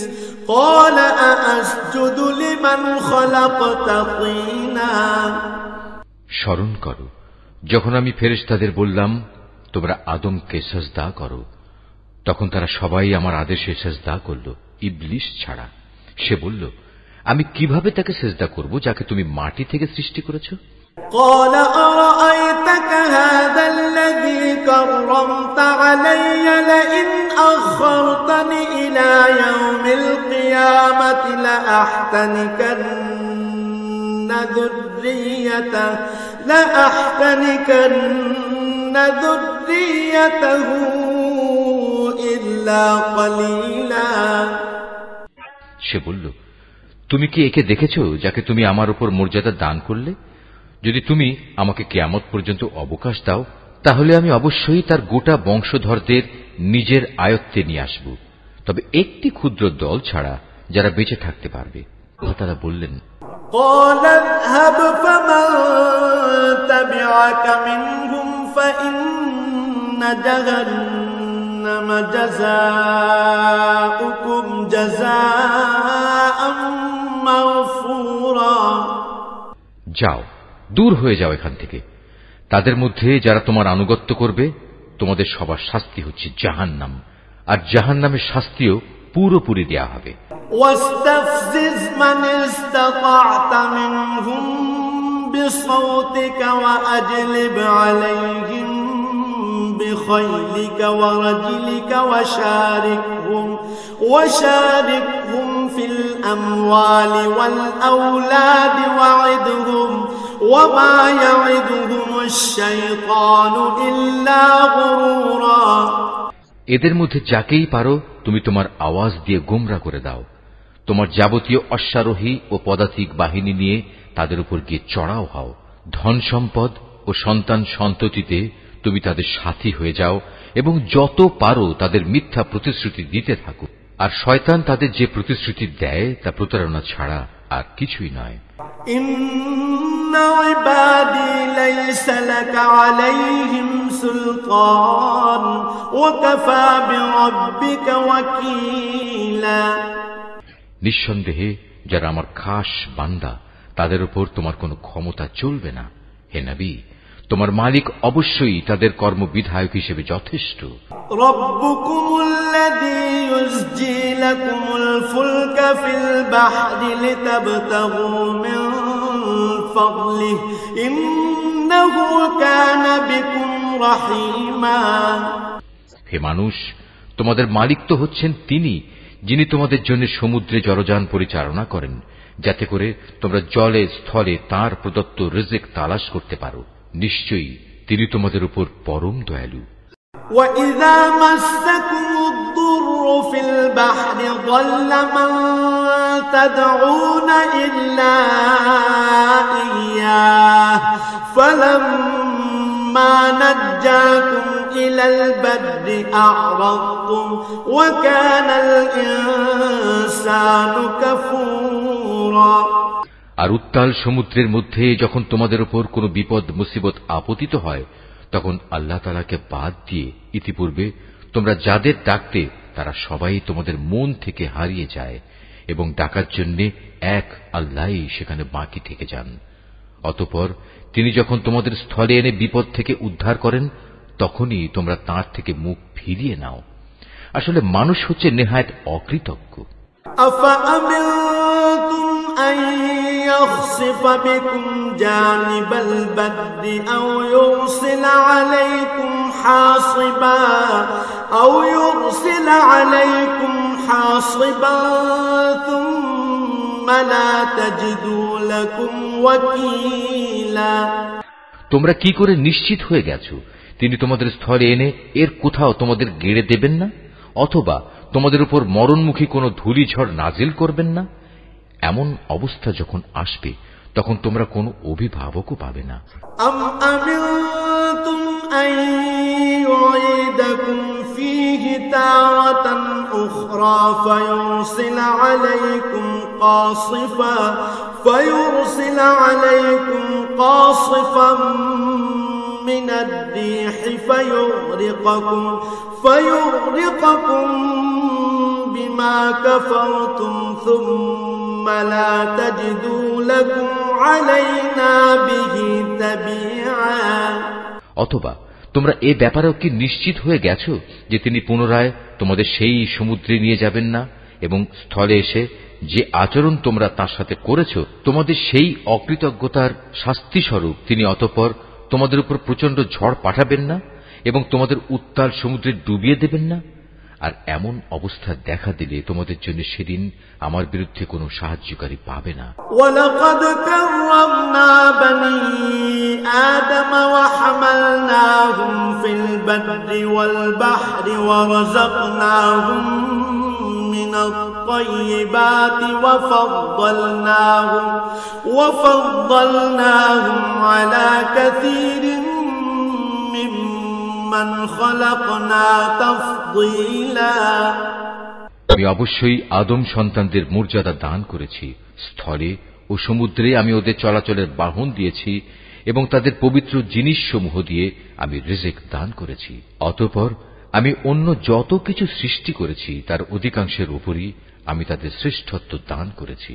قَالَ أَأَسْجُدُ لِمَنْ خَلَقْتَ طِينًا। স্মরণ করো যখন আমি ফেরেশতাদের বললাম তোমরা আদমকে সিজদা করো, তখন তারা সবাই আমার আদেশে সিজদা করল, ইবলিস ছাড়া। সে বলল, আমি কিভাবে তাকে সিজদা করব যাকে তুমি মাটি থেকে সৃষ্টি করেছো? قال أرأيتك هذا الذي كرمت علي لئن أخرتني إلى يوم القيامة لأحتنكن ذريته إلا قليلا। সে বলল, তুমি কি একে দেখেছো যাকে তুমি আমার উপর মর্যাদা দান করলে? যদি তুমি আমাকে কিয়ামত পর্যন্ত অবকাশ দাও তাহলে আমি অবশ্যই তার গোটা বংশধরদের নিজের আয়ত্তে নিয়ে আসব, তবে একটি ক্ষুদ্র দল ছাড়া যারা বেঁচে থাকতে পারবে। তারা বললেন, قال اذهب فمن تبعك منهم فإن جهنم جزاؤكم جزاء مغفورا। যাও, দূর হয়ে যাও এখান থেকে। তাদের মধ্যে যারা তোমার আনুগত্য করবে তোমাদের সবার শাস্তি হচ্ছে জাহান্নাম, আর জাহান্নামের শাস্তিও পুরোপুরি দেয়া হবে। واستفزز من استطعت منهم بصوتك وأجلب عليهم بخيلك ورجلك وشاركهم في الأموال والأولاد وعدهم وما يعدهم الشيطان إلا غرورا। এদের মধ্যে যাকেই পারো তুমি তোমার আওয়াজ দিয়ে গোমরা করে দাও। তোমার যাবতীয় অশ্বারোহী ও পদাতিক বাহিনী নিয়ে তাদের উপর গিয়ে চড়াও হও। ধন সম্পদ ও সন্তান সন্ততিতে তুমি তাদের সাথী হয়ে যাও এবং যত পারো তাদের মিথ্যা প্রতিশ্রুতি দিতে থাকো। আর শয়তান তাদের যে প্রতিশ্রুতি দেয় তা প্রতারণা ছাড়া আর কিছুই নয়। ইন্না ইবাদি লাইসা লাকা আলাইহিম সুলতান ওয়া কাফা বিরাব্বিকা ওয়াকিলা। নিঃসন্দেহে যারা আমার খাস বান্দা তাদের উপর তোমার কোনো ক্ষমতা চলবে না। হে নবী, তোমার মালিক অবশ্যই তাদের কর্মবিধায়ক হিসেবে যথেষ্ট। রব্বুকুমুল্লাযী ইউসজি লাকুমুল ফুলকা ফিল বাহরি লিতাবতাগু মিন ফাদলিহি ইন্নাহু কানা বিকুম রাহিমা। হে মানুষ, তোমাদের মালিক তো হচ্ছেন তিনি যিনি তোমাদের জন্য সমুদ্রে জলযান পরিচালনা করেন, যাতে করে তোমরা জলে স্থলে তাঁর প্রদত্ত রিজিক তালাশ করতে পারো। নিশ্চয়ই তিনি তোমাদের উপর পরম দয়ালু। وَإِذَا مَسَّكُمُ الضُّرُّ فِي الْبَحْرِ ضَلَّ مَن تدعون إلا إياه فلما نجاكم إلى البر أعرضتم وكان الإنسان كفورا আর উত্তাল সমুদ্রের মধ্যে যখন তোমাদের উপর কোনো বিপদ মুসিবত আপতিত হয় তখন আল্লাহ তাআলাকে বাদ দিয়ে ইতিপূর্বে তোমরা যাদের ডাকতে তারা সবাই তোমাদের মন থেকে হারিয়ে যায় এবং ডাকার জন্য এক আল্লাহই সেখানে বাকি থেকে যান। অতঃপর তিনি যখন তোমাদের স্থলে এনে বিপদ থেকে উদ্ধার করেন তখনই তোমরা তাঁর থেকে মুখ ফিরিয়ে নাও। আসলে মানুষ হচ্ছে নেহায়েত অকৃতজ্ঞ। يخسف بكم جانب البر أو يرسل عليكم حاصبا ثم لا تجدوا لكم وكيلا তোমরা কি করে নিশ্চিত হয়ে গেছো তিনি তোমাদের স্থলে এনে এর কোথাও তোমাদের গেড়ে দেবেন না অথবা তোমাদের উপর মরণমুখী কোনো ধূলিঝড় নাজিল করবেন না? এমন অবস্থা যখন আসবে তখন তোমরা কোনো অভিভাবকও পাবে না। أم أمنتم أن يعيدكم فيه تارة أخرى فيرسل عليكم قاصفا من الريح فيغرقكم بما كفرتم ثم لا تجدوا لكم علينا به تبيعا অথবা তোমরা এ ব্যাপারেও কি নিশ্চিত হয়ে গেছো যে তিনি পুনরায় তোমাদের সেই সমুদ্রে নিয়ে যাবেন না এবং স্থলে এসে যে আচরণ তোমরা তার সাথে করেছো তোমাদের সেই অকৃতজ্ঞতার শাস্তিস্বরূপ তিনি অতঃপর তোমাদের উপর প্রচন্ড ঝড় পাঠাবেন না এবং তোমাদের উত্তাল সমুদ্রে ডুবিয়ে দেবেন না? আর এমন অবস্থা দেখা দিলে তোমাদের জন্য সেদিন আমার বিরুদ্ধে কোনো সাহায্যকারী পাবে না। ওয়ালাকাদ কাররামনা বনি আদম ওয়া হামালনাহুম ফিল বাররি ওয়াল বাহরি ওয়া রাযাকনাহুম মিনাত তাইয়্যিবাতি ওয়া ফাদ্দালনাহুম আলা কাসীরিন মিম্মান খালাকনা তাফদীলা। আমি অবশ্যই আদম সন্তানদের মর্যাদা দান করেছি। স্থলে ও সমুদ্রে আমি ওদের চলাচলের বাহন দিয়েছি এবং তাদের পবিত্র জিনিসসমূহ দিয়ে আমি রিজিক দান করেছি। অতঃপর আমি অন্য যত কিছু সৃষ্টি করেছি তার অধিকাংশের উপরই আমি তাদের শ্রেষ্ঠত্ব দান করেছি।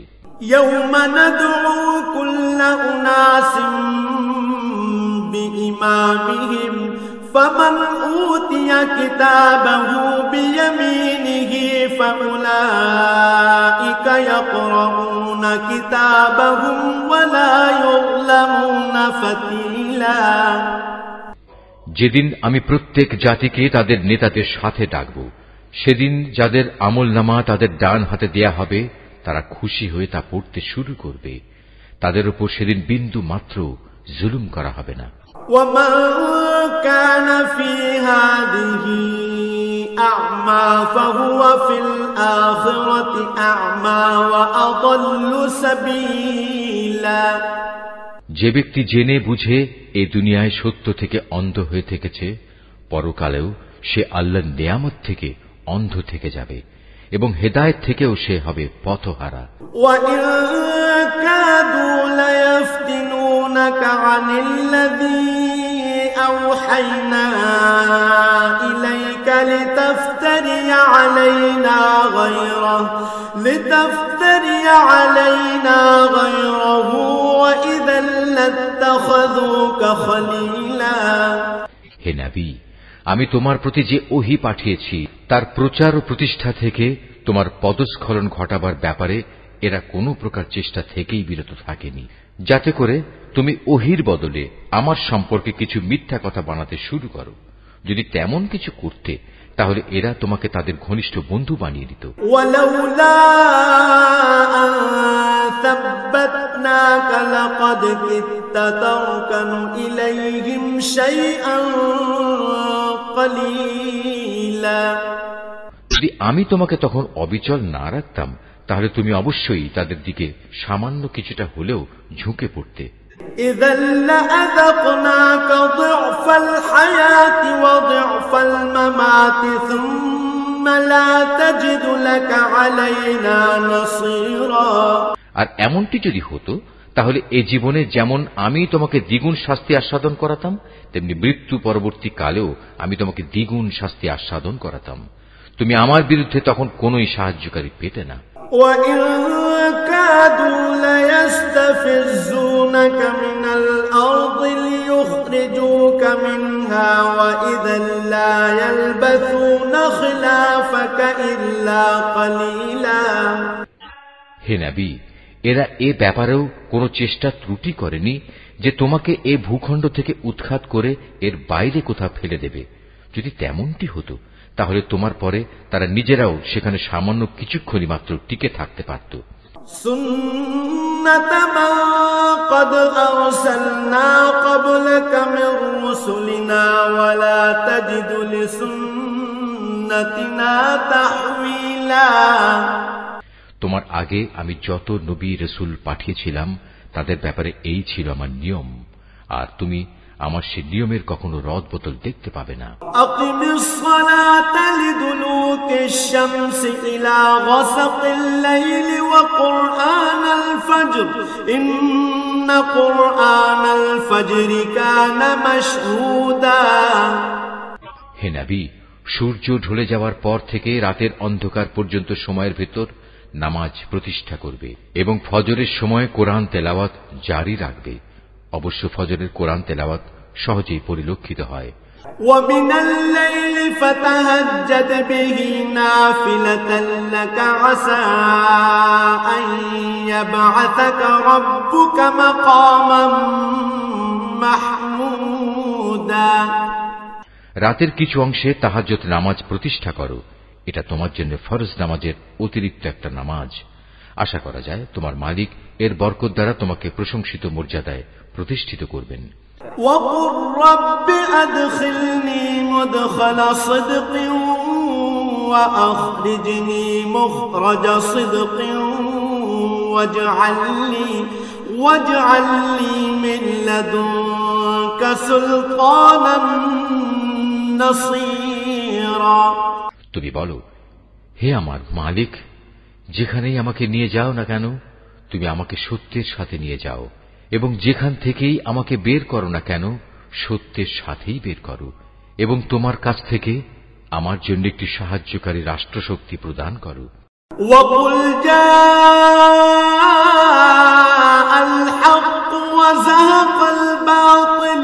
ইয়াওমা নাদউ কুল্লা উনাসিম বিইমামিহিম فمن أوتي كتابه بيمينه فأولئك يقرؤون كتابهم ولا يظلمون فتيلا। যেদিন আমি প্রত্যেক জাতিকে তাদের নেতাদের সাথে ডাকব সেদিন যাদের আমলনামা তাদের ডান হাতে দেয়া হবে তারা খুশি হয়ে তা পড়তে শুরু করবে। তাদের উপর সেদিন বিন্দু মাত্র জুলুম করা হবে না। ومن كان في هذه أعمى فهو في الآخرة أعمى وأضل سبيلا। যে ব্যক্তি জেনে বুঝে এই দুনিয়ায় সত্য থেকে অন্ধ হয়ে থেকেছে পরকালেও সে আল্লাহর নিয়ামত থেকে অন্ধ থেকে যাবে এবং হেদায়েত থেকেও সে হবে পথহারা। وَإِن كَادُوا لَيَفْتِنُونَكَ عَنِ الَّذِي أَوْحَيْنَا إِلَيْكَ لِتَفْتَرِيَ عَلَيْنَا غَيْرَهُ وَإِذًا لَاتَّخَذُوكَ خَلِيلًا। হে নবী, আমি তোমার প্রতি যে ওহী পাঠিয়েছি তার প্রচার ও প্রতিষ্ঠা থেকে তোমার পদস্খলন ঘটাবার ব্যাপারে এরা কোনো প্রকার চেষ্টা থেকেই বিরত থাকেনি, যাতে করে তুমি ওহীর বদলে আমার সম্পর্কে কিছু মিথ্যা কথা বানাতে শুরু করো। যদি তেমন কিছু করতে তাহলে এরা তোমাকে তাদের ঘনিষ্ঠ বন্ধু বানিয়ে দিত। ওয়ালাউলা আন সাব্বাতনাকা লাকাদ কিত্তা তারকানু ইলাইহিম শাইআন কলিলা। যদি আমি তোমাকে তখন অবিচল না রাখতাম তাহলে তুমি অবশ্যই তাদের দিকে সামান্য কিছুটা হলেও ঝুঁকে পড়তে। إذا لأذقناك ضعف الحياة وضعف الممات ثم لا تجد لك علينا نصيرا। আর এমনটি যদি হতো তাহলে এ জীবনে যেমন আমি তোমাকে দ্বিগুণ শাস্তি আস্বাদন করাতাম, তেমনি মৃত্যু পরবর্তী কালেও আমি তোমাকে দ্বিগুণ শাস্তি আস্বাদন করাতাম। তুমি আমার বিরুদ্ধে তখন কোনোই সাহায্যকারী পেতে না। وَإِن كَادُوا لَيَسْتَفِزُّونَكَ مِنَ الْأَرْضِ لِيُخْرِجُوكَ مِنْهَا وَإِذًا لَّا يَلْبَثُونَ خِلَافَكَ إِلَّا قَلِيلًا। হে নবী, এরা এ ব্যাপারেও কোনো চেষ্টা ত্রুটি করেনি যে তোমাকে এ ভূখণ্ড থেকে উৎখাত করে এর বাইরে কোথাও ফেলে দেবে। যদি তেমনটি হতো তাহলে তোমার পরে তারা নিজেরাও সেখানে সামান্য কিছুক্ষণই মাত্র টিকে থাকতে পারত। سُنَّةَ مَن قَدْ أَرْسَلْنَا قَبْلَكَ مِن رُّسُلِنَا وَلَا تَجِدُ لِسُنَّتِنَا تَحْوِيلًا। তোমার আগে আমি যত নবী রাসূল পাঠিয়েছিলাম তাদের ব্যাপারে এই ছিল আমার নিয়ম, আর তুমি আমার সে নিয়মের কখনো রদবদল দেখতে পাবে না। আকিমিস সালাতা লিদুলুকিশ শামসি ইলা গাসাকিল লাইলি ওয়া কুরআনাল ফজর ইন্না কুরআনাল ফজরি কানা মাশহুদা। হে নবী, সূর্য ঢলে যাওয়ার পর থেকে রাতের অন্ধকার পর্যন্ত সময়ের ভেতর নামাজ প্রতিষ্ঠা করবে এবং ফজরের সময় কোরআন তেলাওয়াত জারি রাখবে। অবশ্য ফজরের কোরআন তেলাওয়াত সহজেই পরিলক্ষিত হয়। وَمِنَ اللَّيْلِ فَتَهَجَّدْ بِهِ نَافِلَةً لَكَ عَسَىٰ أَن يَبْعَثَكَ رَبُّكَ مَقَامًا مَحْمُودًا। রাতের কিছু অংশে তাহাজ্জুদ নামাজ প্রতিষ্ঠা করো, এটা তোমার জন্য ফরজ নামাজের অতিরিক্ত একটা নামাজ। আশা করা যায় তোমার মালিক এর বরকত দ্বারা তোমাকে প্রশংসিত মর্যাদায় প্রতিষ্ঠিত করবেন। وَقُل رَّبِّ أَدْخِلْنِي مُدْخَلَ صِدْقٍ وَأَخْرِجْنِي مُخْرَجَ صِدْقٍ وَاجْعَل لِّي مِن لَّدُنكَ سُلْطَانًا نَّصِيرًا। তুমি বলো, হে আমার মালিক, যেখানেই আমাকে নিয়ে যাও না কেন তুমি আমাকে সত্যের সাথে নিয়ে যাও, এবং যেখান থেকেই আমাকে বের করো না কেন সত্যের সাথেই বের করো, এবং তোমার কাছ থেকে আমার জন্য একটি সাহায্যকারী রাষ্ট্রশক্তি প্রদান করো। وَقُلْ جَاءَ الْحَقُّ وَزَهَقَ الْبَاطِلُ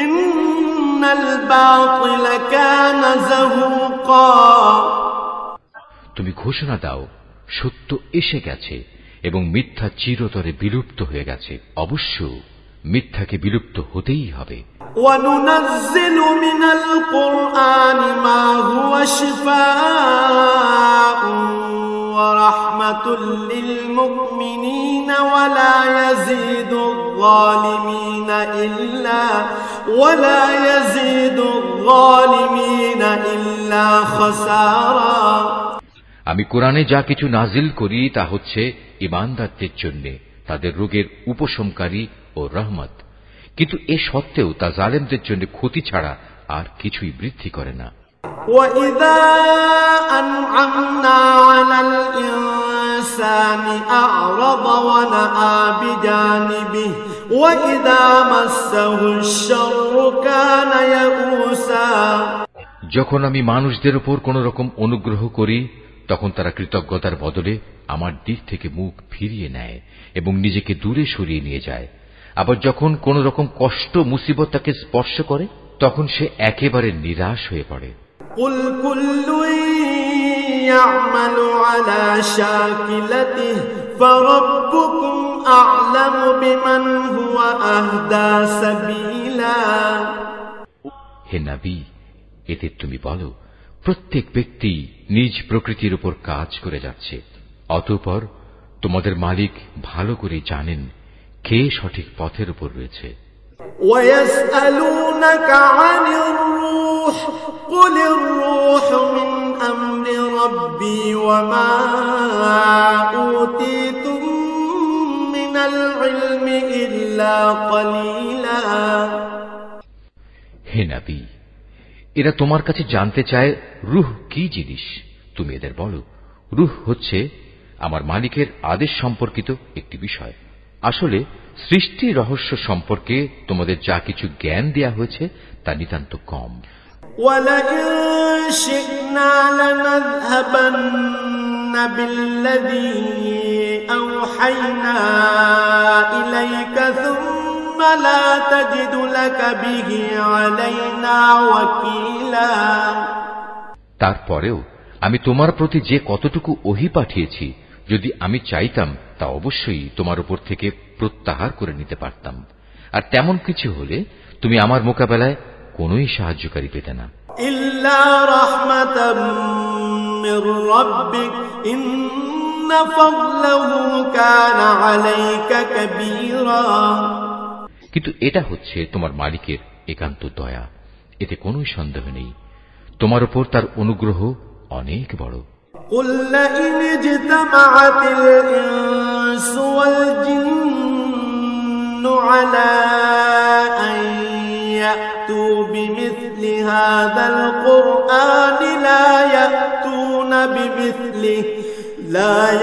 إِنَّ الْبَاطِلَ كَانَ زَهُوقًا। তুমি ঘোষণা দাও, সত্য এসে গেছে এবং মিথ্যা চিরতরে বিলুপ্ত হয়ে গেছে। অবশ্য মিথ্যাকে বিলুপ্ত হতেই হবে। وَنُنَزِّلُ مِنَ الْقُرْآنِ مَا هُوَ شِفَاءٌ وَرَحْمَةٌ لِّلْمُؤْمِنِينَ وَلَا يَزِيدُ الظَّالِمِينَ إِلَّا خَسَارًا। আমি কোরআনে যা কিছু নাজিল করি তা হচ্ছে ঈমানদারদের জন্য তাদের রোগের উপশমকারী ও রহমত, কিন্তু এ সত্ত্বেও তা জালেমদের জন্য ক্ষতি ছাড়া আর কিছুই বৃদ্ধি করে না। وَإِذَا أَنْعَمْنَا عَلَى الْإِنسَانِ أَعْرَضَ وَنَأَىٰ بِجَانِبِهِ وَإِذَا مَسَّهُ الشَّرُّ كَانَ يَئُوسًا। যখন আমি মানুষদের উপর কোন রকম অনুগ্রহ করি তখন তারা কৃতজ্ঞতার বদলে আমার দিক থেকে মুখ ফিরিয়ে নেয় এবং নিজেকে দূরে সরিয়ে নিয়ে যায়। আবার যখন কোন রকম কষ্ট মুসিবত তাকে স্পর্শ করে তখন সে একেবারে নিরাশ হয়ে পড়ে। قُلْ كُلٌّ يَعْمَلُ عَلَى شَاكِلَتِهِ فَرَبُّكُمْ أَعْلَمُ بِمَنْ هُوَ أَهْدَىٰ سَبِيلًا। হে নবী, এতে তুমি বলো, প্রত্যেক ব্যক্তি নিজ প্রকৃতির উপর কাজ করে যাচ্ছে, অতঃপর তোমাদের মালিক ভালো করে জানেন কে সঠিক পথের উপর রয়েছে। وَيَسْأَلُونَكَ عَنِ الرُّوحِ قُلِ الرُّوحُ مِنْ أَمْرِ رَبِّي وَمَا العلم إلا قليلا হে নবী, এরা তোমার কাছে জানতে চায় রূহ কি জিনিস। তুমি এদের বলো, রূহ হচ্ছে আমার মালিকের আদেশ সম্পর্কিত একটি বিষয়। আসলে সৃষ্টি রহস্য সম্পর্কে তোমাদের যা কিছু জ্ঞান দেয়া হয়েছে তা নিতান্ত কম। وَلَئِن شِئْنَا لَنَذْهَبَنَّ بِالَّذِي أَوْحَيْنَا إِلَيْكَ ثُمَّ لَا تَجِدُ لَكَ بِهِ عَلَيْنَا وَكِيلًا তারপরেও আমি তোমার প্রতি যে কতটুকু ওহী পাঠিয়েছি, যদি আমি চাইতাম তা অবশ্যই তোমার উপর থেকে প্রত্যাহার করে নিতে পারতাম। আর তেমন কিছু হলে তুমি আমার মোকাবেলায় কোনোই সাহায্যকারী পেতে না। ইল্লা রাহমাতাম মির রাব্বিক ইন্না ফাদলাহু কানা আলাইকা কাবীরা। কিন্তু এটা হচ্ছে তোমার মালিকের একান্ত দয়া, এতে কোনোই সন্দেহ নেই। তোমার উপর তার অনুগ্রহ অনেক বড়। কুল লাইন ইজতামাআতিল ইনসু ওয়াল জিন্নু আলা আন ইয়াতু বিমিসলি হাযাল কুরআন লা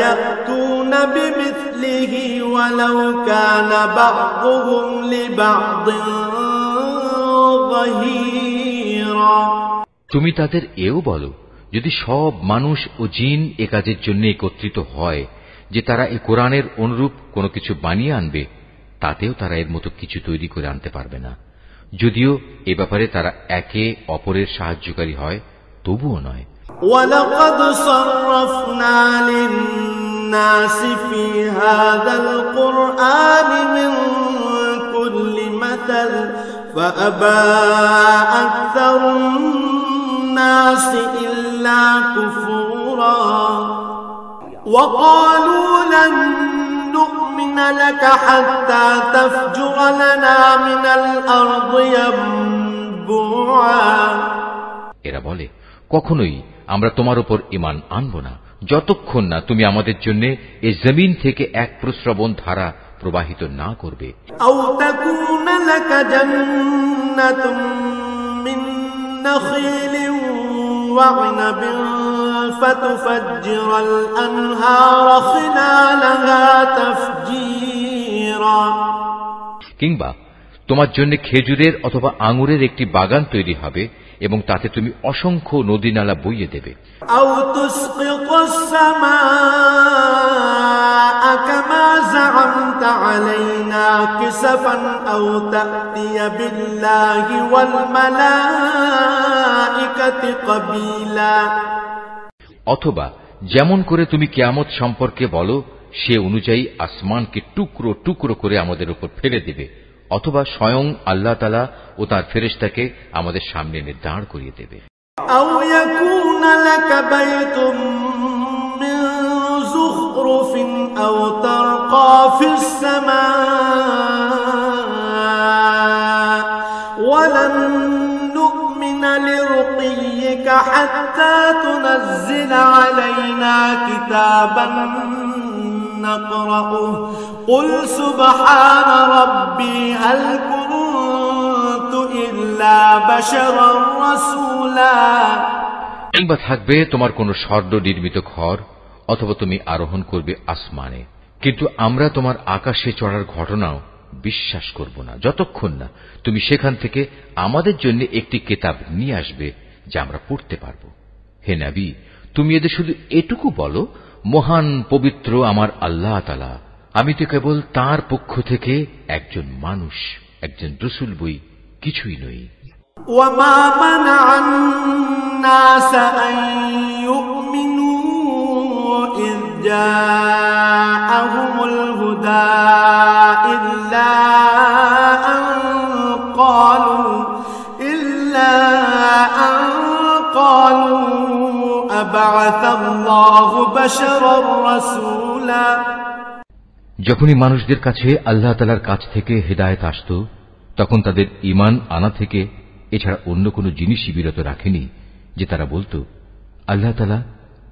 ইয়াতুনা বিমিসলিহি ওয়ালাউ কানা বা'দুহুম লিবা'দিন যাহীরা। তুমি তাদের এও বলো, যদি সব মানুষ ও জিন এ কাজের জন্য একত্রিত হয় যে তারা এই কোরআনের অনুরূপ কোনো কিছু বানিয়ে আনবে, তাতেও তারা এর মতো কিছু তৈরি করে আনতে পারবে না। যদিও এ ব্যাপারে তারা একে অপরের সাহায্যকারী হয়, তবুও নয়। ওয়ালাকাদ সাররাফনা লিন-নাসি ফি হাযাল কুরআনি মিন কুল্লি মাসাল ফাআবা আকসারুন الناس إلا كفورا وقالوا لن نؤمن لك حتى تفجر لنا من الأرض ينبوعا। এরা বলে, কখনোই আমরা তোমার উপর ঈমান আনব না যতক্ষণ না তুমি আমাদের জন্য এই জমিন থেকে এক প্রস্রবণ ধারা প্রবাহিত না করবে। আও তাকুনা লাকা জান্নাতুম মিন নাখিলিন وعنب فتفجر الأنهار خلالها تفجيرا। কিংবা তোমার জন্য খেজুরের অথবা আঙুরের একটি বাগান তৈরি হবে এবং তাতে তুমি অসংখ্য নদী নালা বইয়ে দেবে। আও তুসকিতুস সামাআ কামা যাআমতা আলাইনা কিসাফান আও তা'তিয়া বিল্লাহি ওয়াল মালাইকাতি ক্বাবিলা। অথবা যেমন করে তুমি কিয়ামত সম্পর্কে বলো, সে অনুযায়ী আসমানকে টুকরো টুকরো করে আমাদের উপর ফেলে দেবে, অথবা স্বয়ং আল্লাহ তাআলা ও তার ফেরেশতাকে আমাদের সামনে এনে দাঁড় করিয়ে দেবে। আও ইয়াকুনা লাকা বাইতুম মিন যুখরুফিন আও তারকা ফিস সামা ওয়ালান নু'মিনা লিরুকিয়িকা হাত্তা তুনাজ্জিলা আলাইনা কিতাবান نقرأه قل سبحان ربي هل كنت إلا بشرا رسولا। কিংবা থাকবে তোমার কোন স্বর্ণ নির্মিত ঘর, অথবা তুমি আরোহণ করবে আসমানে, কিন্তু আমরা তোমার আকাশে চড়ার ঘটনাও বিশ্বাস করব না যতক্ষণ না তুমি সেখান থেকে আমাদের জন্য একটি কিতাব নিয়ে আসবে যা আমরা পড়তে পারব। হে নবী, তুমি এদের শুধু এটুকু বলো, মহান পবিত্র আমার আল্লাহ তাআলা, আমি তো কেবল তাঁর পক্ষ থেকে একজন মানুষ, একজন রাসূল, বই কিছুই নই। ওয়ামা মানা'আন নাস আন ইউমিনু ইয জাআহুমুল হুদা ইল্লা আন ক্বালু যখনই মানুষদের কাছে আল্লাহ তাআলার কাছ থেকে হেদায়েত আসত, তখন তাদের ঈমান আনা থেকে এছাড়া অন্য কোনো জিনিসই বিরত রাখেনি যে তারা বলতো, আল্লাহ তাআলা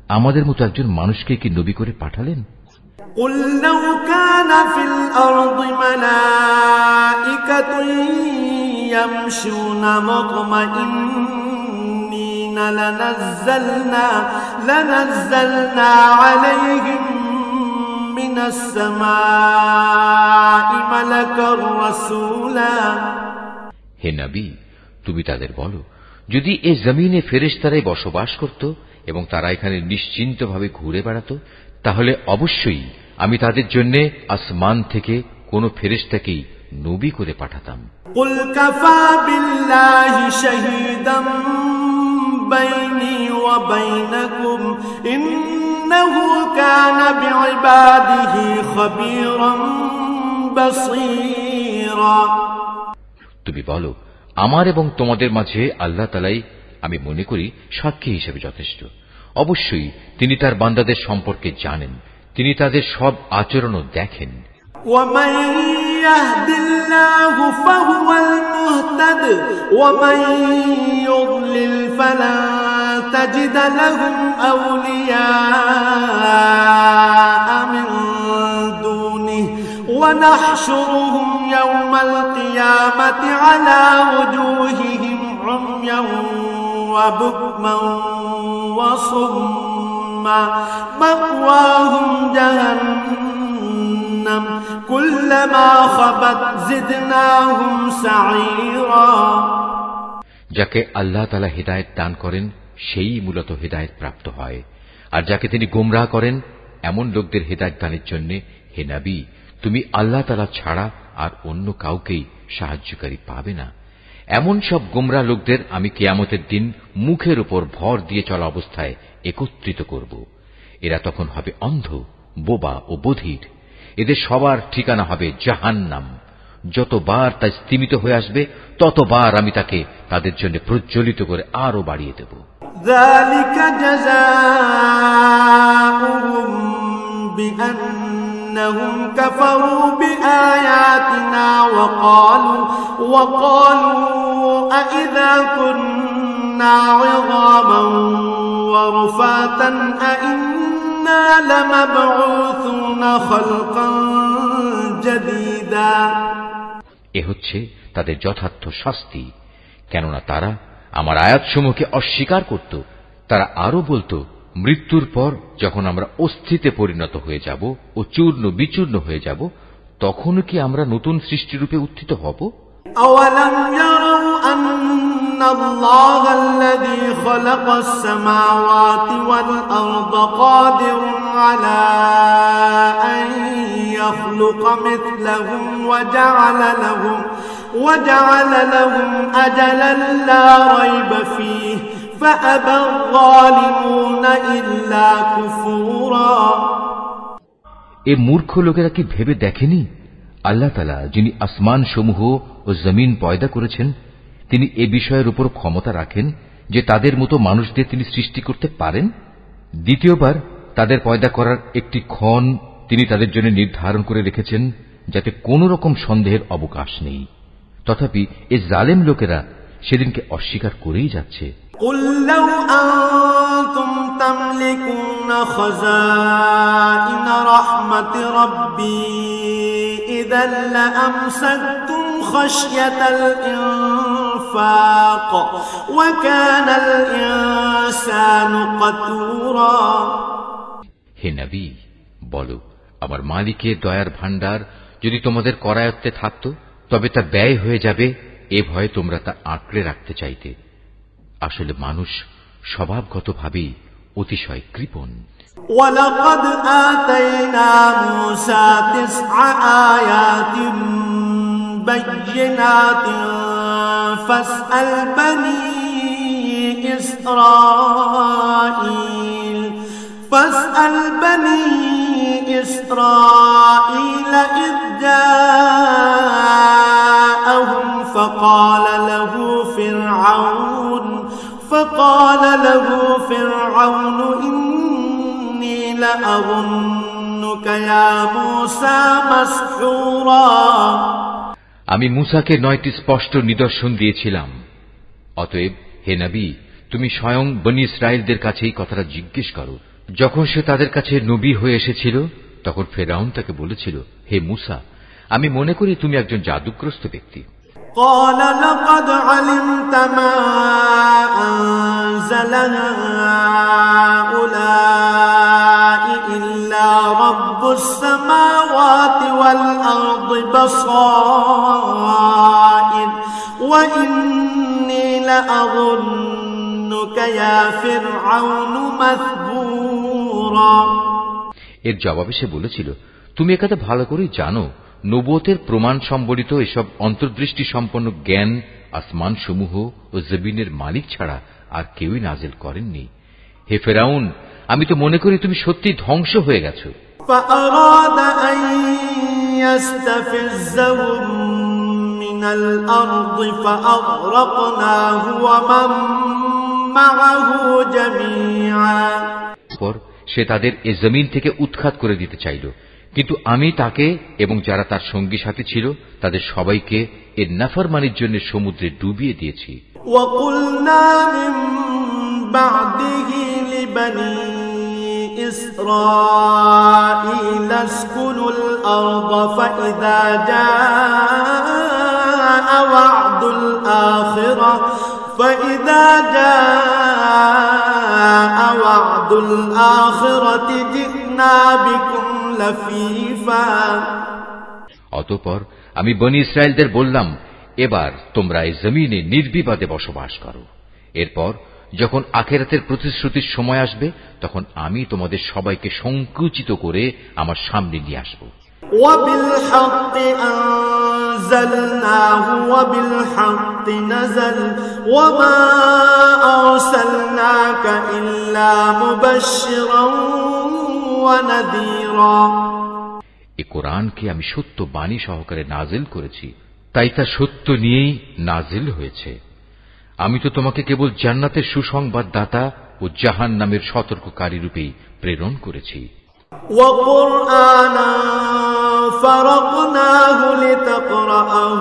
আমাদের মতো একজন মানুষকে কি নবী করে পাঠালেন? قل لو كان في الأرض ملائكة يمشون مطمئنين لنزلنا عليهم من السماء ملكا رسولا হে নবী, তুমি তাদের বলো, যদি এ জমিনে ফেরেশতারাই বসবাস করত এবং তারা এখানে নিশ্চিন্তভাবে ঘুরে বেড়াত, তাহলে অবশ্যই আমি তাদের জন্য আসমান থেকে কোন ফেরেশতাকেই নবী করে পাঠাতাম। قل كفى بالله شهيدا بيني وبينكم إنه كان بعباده خبيرا بصيرا। তুমি বলো, আমার এবং তোমাদের মাঝে আল্লাহ তাআলাই আমি মনে করি সাক্ষী হিসেবে যথেষ্ট। অবশ্যই তিনি তার বান্দাদের সম্পর্কে জানেন, তিনি তাদের সব আচরণও দেখেন। ومن يهد الله فهو المهتد ومن يضلل فلن تجد لهم أولياء من دونه ونحشرهم يوم القيامة على وجوههم عميا وبكما وصما مأواهم جهنم كلما خبت زدناهم سعيرا। যাকে আল্লাহ তাআলা হিদায়াত দান করেন সেই মূলত হিদায়াত প্রাপ্ত হয়, আর যাকে তিনি গোমরাহ করেন এমন লোকদের হিদায়াত দানের জন্য হে নবী, তুমি আল্লাহ তাআলা ছাড়া আর অন্য কাউকেই সাহায্যকারী পাবে না। এমন সব গোমরাহ লোকদের আমি কিয়ামতের দিন মুখের উপর ভর দিয়ে চলা অবস্থায় একত্রিত করব। এরা তখন হবে অন্ধ, বোবা ও বধির। এদের সবার ঠিকানা হবে জাহান্নাম। যতবার তা স্তিমিত হয়ে আসবে ততবার আমি তাকে তাদের জন্য প্রজ্বলিত করে আরো বাড়িয়ে দেব। ذلك جزاؤهم بأنهم كفروا بآياتنا وقالوا أإذا كنا عظاما ورفاتا أإنا لمبعوثون خلقا جديدا। এ হচ্ছে তাদের যথার্থ শাস্তি, কেননা তারা আমার আয়াতসমূহকে অস্বীকার করত। তারা আরো বলতো, মৃত্যুর পর যখন আমরা অস্থিতে পরিণত হয়ে যাব ও চূর্ণ বিচূর্ণ হয়ে যাব, তখন কি আমরা নতুন সৃষ্টিরূপে উত্থিত হব? أولم يروا أن الله الذي خلق السماوات والأرض قادر على أن يخلق مثلهم وجعل لهم أجلا لا ريب فيه فأبى الظالمون إلا كفورا। এ মূর্খ লোকেরা কি ভেবে দেখেনি, আল্লাহ তাআলা যিনি আসমান সমূহ ও জমিন পয়দা করেছেন, তিনি এ বিষয়ের উপর ক্ষমতা রাখেন যে তাদের মতো মানুষদের তিনি সৃষ্টি করতে পারেন। দ্বিতীয়বার তাদের পয়দা করার একটি ক্ষণ তিনি তাদের জন্য নির্ধারণ করে রেখেছেন, যাতে কোন রকম সন্দেহের অবকাশ নেই। তথাপি এ জালেম লোকেরা সেদিনকে অস্বীকার করেই যাচ্ছে। قل لو أنتم تملكون خزائن رحمة ربي إذا لأمسكتم خشية الإنفاق وكان الإنسان قتورا। হে নবী, বলো, আমার মালিকের দয়ার ভাণ্ডার যদি তোমাদের করায়ত্তে থাকত, তবে তা ব্যয় হয়ে যাবে এ ভয়ে তোমরা তা আঁকড়ে রাখতে চাইতে। আসলে মানুষ স্বভাবগতভাবেই অতিশয় কৃপণ। وَلَقَدْ آتَيْنَا مُوسَى 9 آيَاتٍ بَيِّنَاتٍ فَاسْأَلْ بَنِي إِسْرَائِيلَ إِذْ جَاءَهُمْ فَقَالَ له فرعون إني لأظنك يا موسى مسحورا। আমি মূসাকে 9টি স্পষ্ট নিদর্শন দিয়েছিলাম। অতএব হে নবী, তুমি স্বয়ং বনী ইসরাইলদের কাছে এই কথাটা জিজ্ঞেস করো। যখন সে তাদের কাছে নবী হয়ে এসেছিল, তখন ফেরাউন তাকে বলেছিল, হে মুসা, আমি মনে করি তুমি একজন জাদুগ্রস্ত ব্যক্তি। قال لقد علمت ما أنزل هؤلاء إلا رب السماوات والأرض بصائر وإني لأظنك يا فرعون مثبورا। এর জবাবে সে বলেছিল, তুমি একথা ভালো করেই জানো, নবুয়তের প্রমাণ সম্বলিত এসব অন্তর্দৃষ্টি সম্পন্ন জ্ঞান আসমান সমূহ ও জমিনের মালিক ছাড়া আর কেউই নাজিল করেননি। হে ফেরাউন, আমি তো মনে করি তুমি সত্যি ধ্বংস হয়ে গেছো। فأراد أن يستفزهم من الأرض فأغرقناه ومن معه جميعا। পর সে তাদের এ জমিন থেকে উৎখাত করে দিতে চাইল, কিন্তু আমি তাকে এবং যারা তার সঙ্গী সাথী ছিল তাদের সবাইকে এর নাফরমানির জন্য সমুদ্রে ডুবিয়ে দিয়েছি। وَقُلْنَا مِن بَعْدِهِ لِبَنِي إِسْرَائِيلَ اسْكُنُوا الْأَرْضَ فَإِذَا جَاءَ وَعْدُ الْآخِرَةِ جِئْنَا بِكُمْ لَفِيفًا। অতঃপর আমি বনী ইসরায়েলদের বললাম, এবার তোমরা এই জমিনে নির্বিবাদে বসবাস করো। এরপর যখন আখিরাতের প্রতিশ্রুতির সময় আসবে তখন আমি তোমাদের সবাইকে সংকুচিত করে আমার সামনে নিয়ে আসব। وَبِالْحَقِّ أَنزَلْنَاهُ وَبِالْحَقِّ نَزَلَ وَمَا أَرْسَلْنَاكَ إِلَّا مُبَشِّرًا وَنَذِيرًا। এই কোরআনকে আমি সত্য বাণী সহকারে নাজিল করেছি, তাই তা সত্য নিয়েই নাজিল হয়েছে। আমি তো তোমাকে কেবল জান্নাতের সুসংবাদদাতা ও জাহান্নামের সতর্ককারী রূপেই প্রেরণ করেছি। وَقُرْآنًا فَرَقْنَاهُ لِتَقْرَأَهُ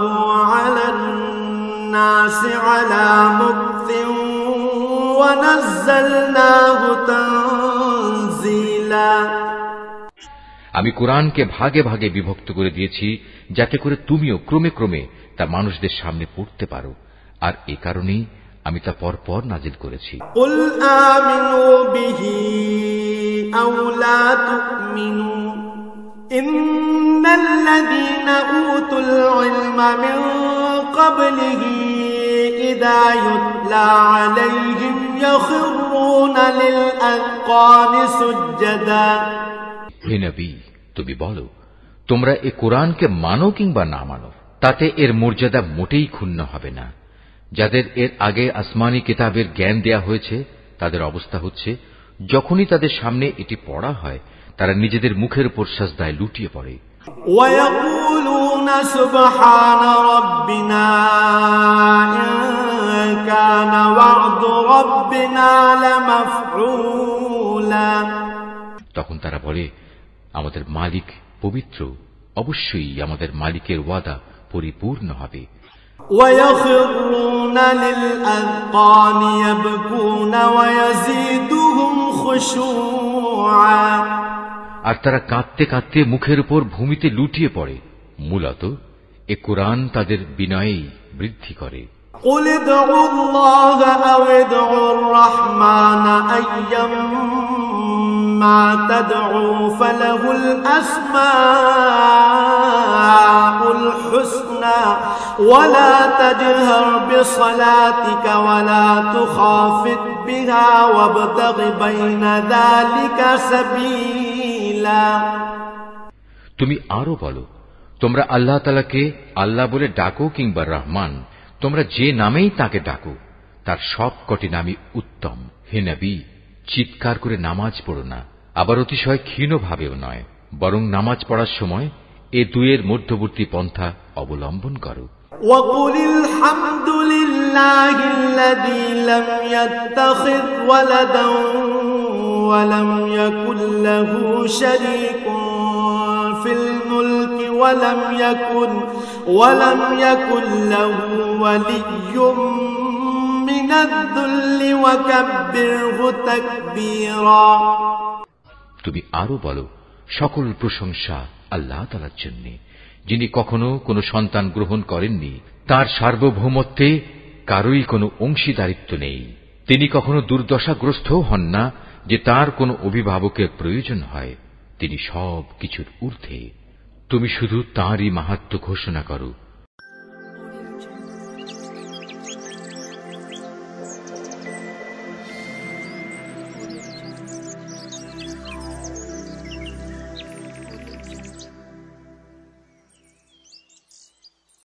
عَلَى النَّاسِ عَلَى مُكْثٍ وَنَزَّلْنَاهُ تَنزِيلًا। আমি কোরআনকে ভাগে ভাগে বিভক্ত করে দিয়েছি যাতে করে তুমিও ক্রমে ক্রমে তা মানুষদের সামনে পড়তে পারো, আর এ কারণেই আমি তা পরপর নাজিল করেছি। قُلْ آمِنُوا بِهِ أَوْ لَا تُؤْمِنُوا إِنَّ الَّذِينَ أُوتُوا الْعِلْمَ مِنْ قَبْلِهِ إِذَا يُتْلَى عَلَيْهِمْ يَخِرُّونَ لِلْأَذْقَانِ سُجَّدًا। হে নবী, তুমি বলো, তোমরা এ কোরআনকে মানো কিংবা না মানো, তাতে এর মর্যাদা মোটেই ক্ষুণ্ণ হবে না। যাদের এর আগে আসমানি কিতাবের জ্ঞান দেয়া হয়েছে তাদের অবস্থা হচ্ছে, যখনই তাদের সামনে এটি পড়া হয় তারা নিজেদের মুখের উপর সাজদায় লুটিয়ে পড়ে। وَيَقُولُونَ سُبْحَانَ رَبِّنَا إِن كَانَ وَعْدُ رَبِّنَا لَمَفْعُولًا। তখন তারা বলে, আমাদের মালিক পবিত্র, অবশ্যই আমাদের মালিকের ওয়াদা পরিপূর্ণ হবে। وَيَخِرُّونَ لِلْأَذْقَانِ يَبْكُونَ وَيَزِيدُهُمْ خُشُوعًا। আর তারা কাঁদতে কাঁদতে মুখের উপর ভূমিতে লুটিয়ে পড়ে। মূলত এ কোরআন তাদের বিনয়েই বৃদ্ধি করে। قُلِ ادْعُوا اللَّهَ أَوِ ادْعُوا الرَّحْمَنَ أَيَّمَّا تَدْعُوا فَلَهُ الْأَسْمَاءُ الْحُسْنَى وَلَا تَجْهَرْ بِصَلَاتِكَ وَلَا تُخَافِتْ بِهَا وَابْتَغِ بَيْنَ ذَلِكَ سَبِيلًا। তুমি আরো বলো, তোমরা আল্লাহ তাআলাকে আল্লাহ বলে ডাকো কিংবা রহমান, তোমরা যে নামেই তাকে ডাকো তার সবকটি নামই উত্তম। হে নবী, চিৎকার করে নামাজ পড়ো না, আবার অতিশয় ক্ষীণ ভাবেও নয়, বরং নামাজ পড়ার সময় এ দুয়ের মধ্যবর্তী পন্থা অবলম্বন করো। وَقُلِ الْحَمْدُ لِلَّهِ الَّذِي لَمْ يَتَّخِذْ وَلَدًا وَلَمْ يَكُنْ لَهُ شَرِيكٌ فِي الْمُلْكِ وَلَمْ يَكُنْ لَهُ وَلِيٌّ مِّنَ الذُّلِّ وَكَبِّرْهُ تَكْبِيرًا। তুমি আরো বলো, সকল প্রশংসা আল্লাহ তাআলার জন্য, যিনি কখনো কোনো সন্তান গ্রহণ করেননি। তার সার্বভৌমত্বে কারোই কোনো অংশীদারিত্ব নেই। তিনি কখনো দুর্দশাগ্রস্তও হন না যে তার কোনো অভিভাবকের প্রয়োজন হয়। তিনি সব কিছুর ঊর্ধ্বে। তুমি শুধু তাঁরই মাহাত্ম্য ঘোষণা করো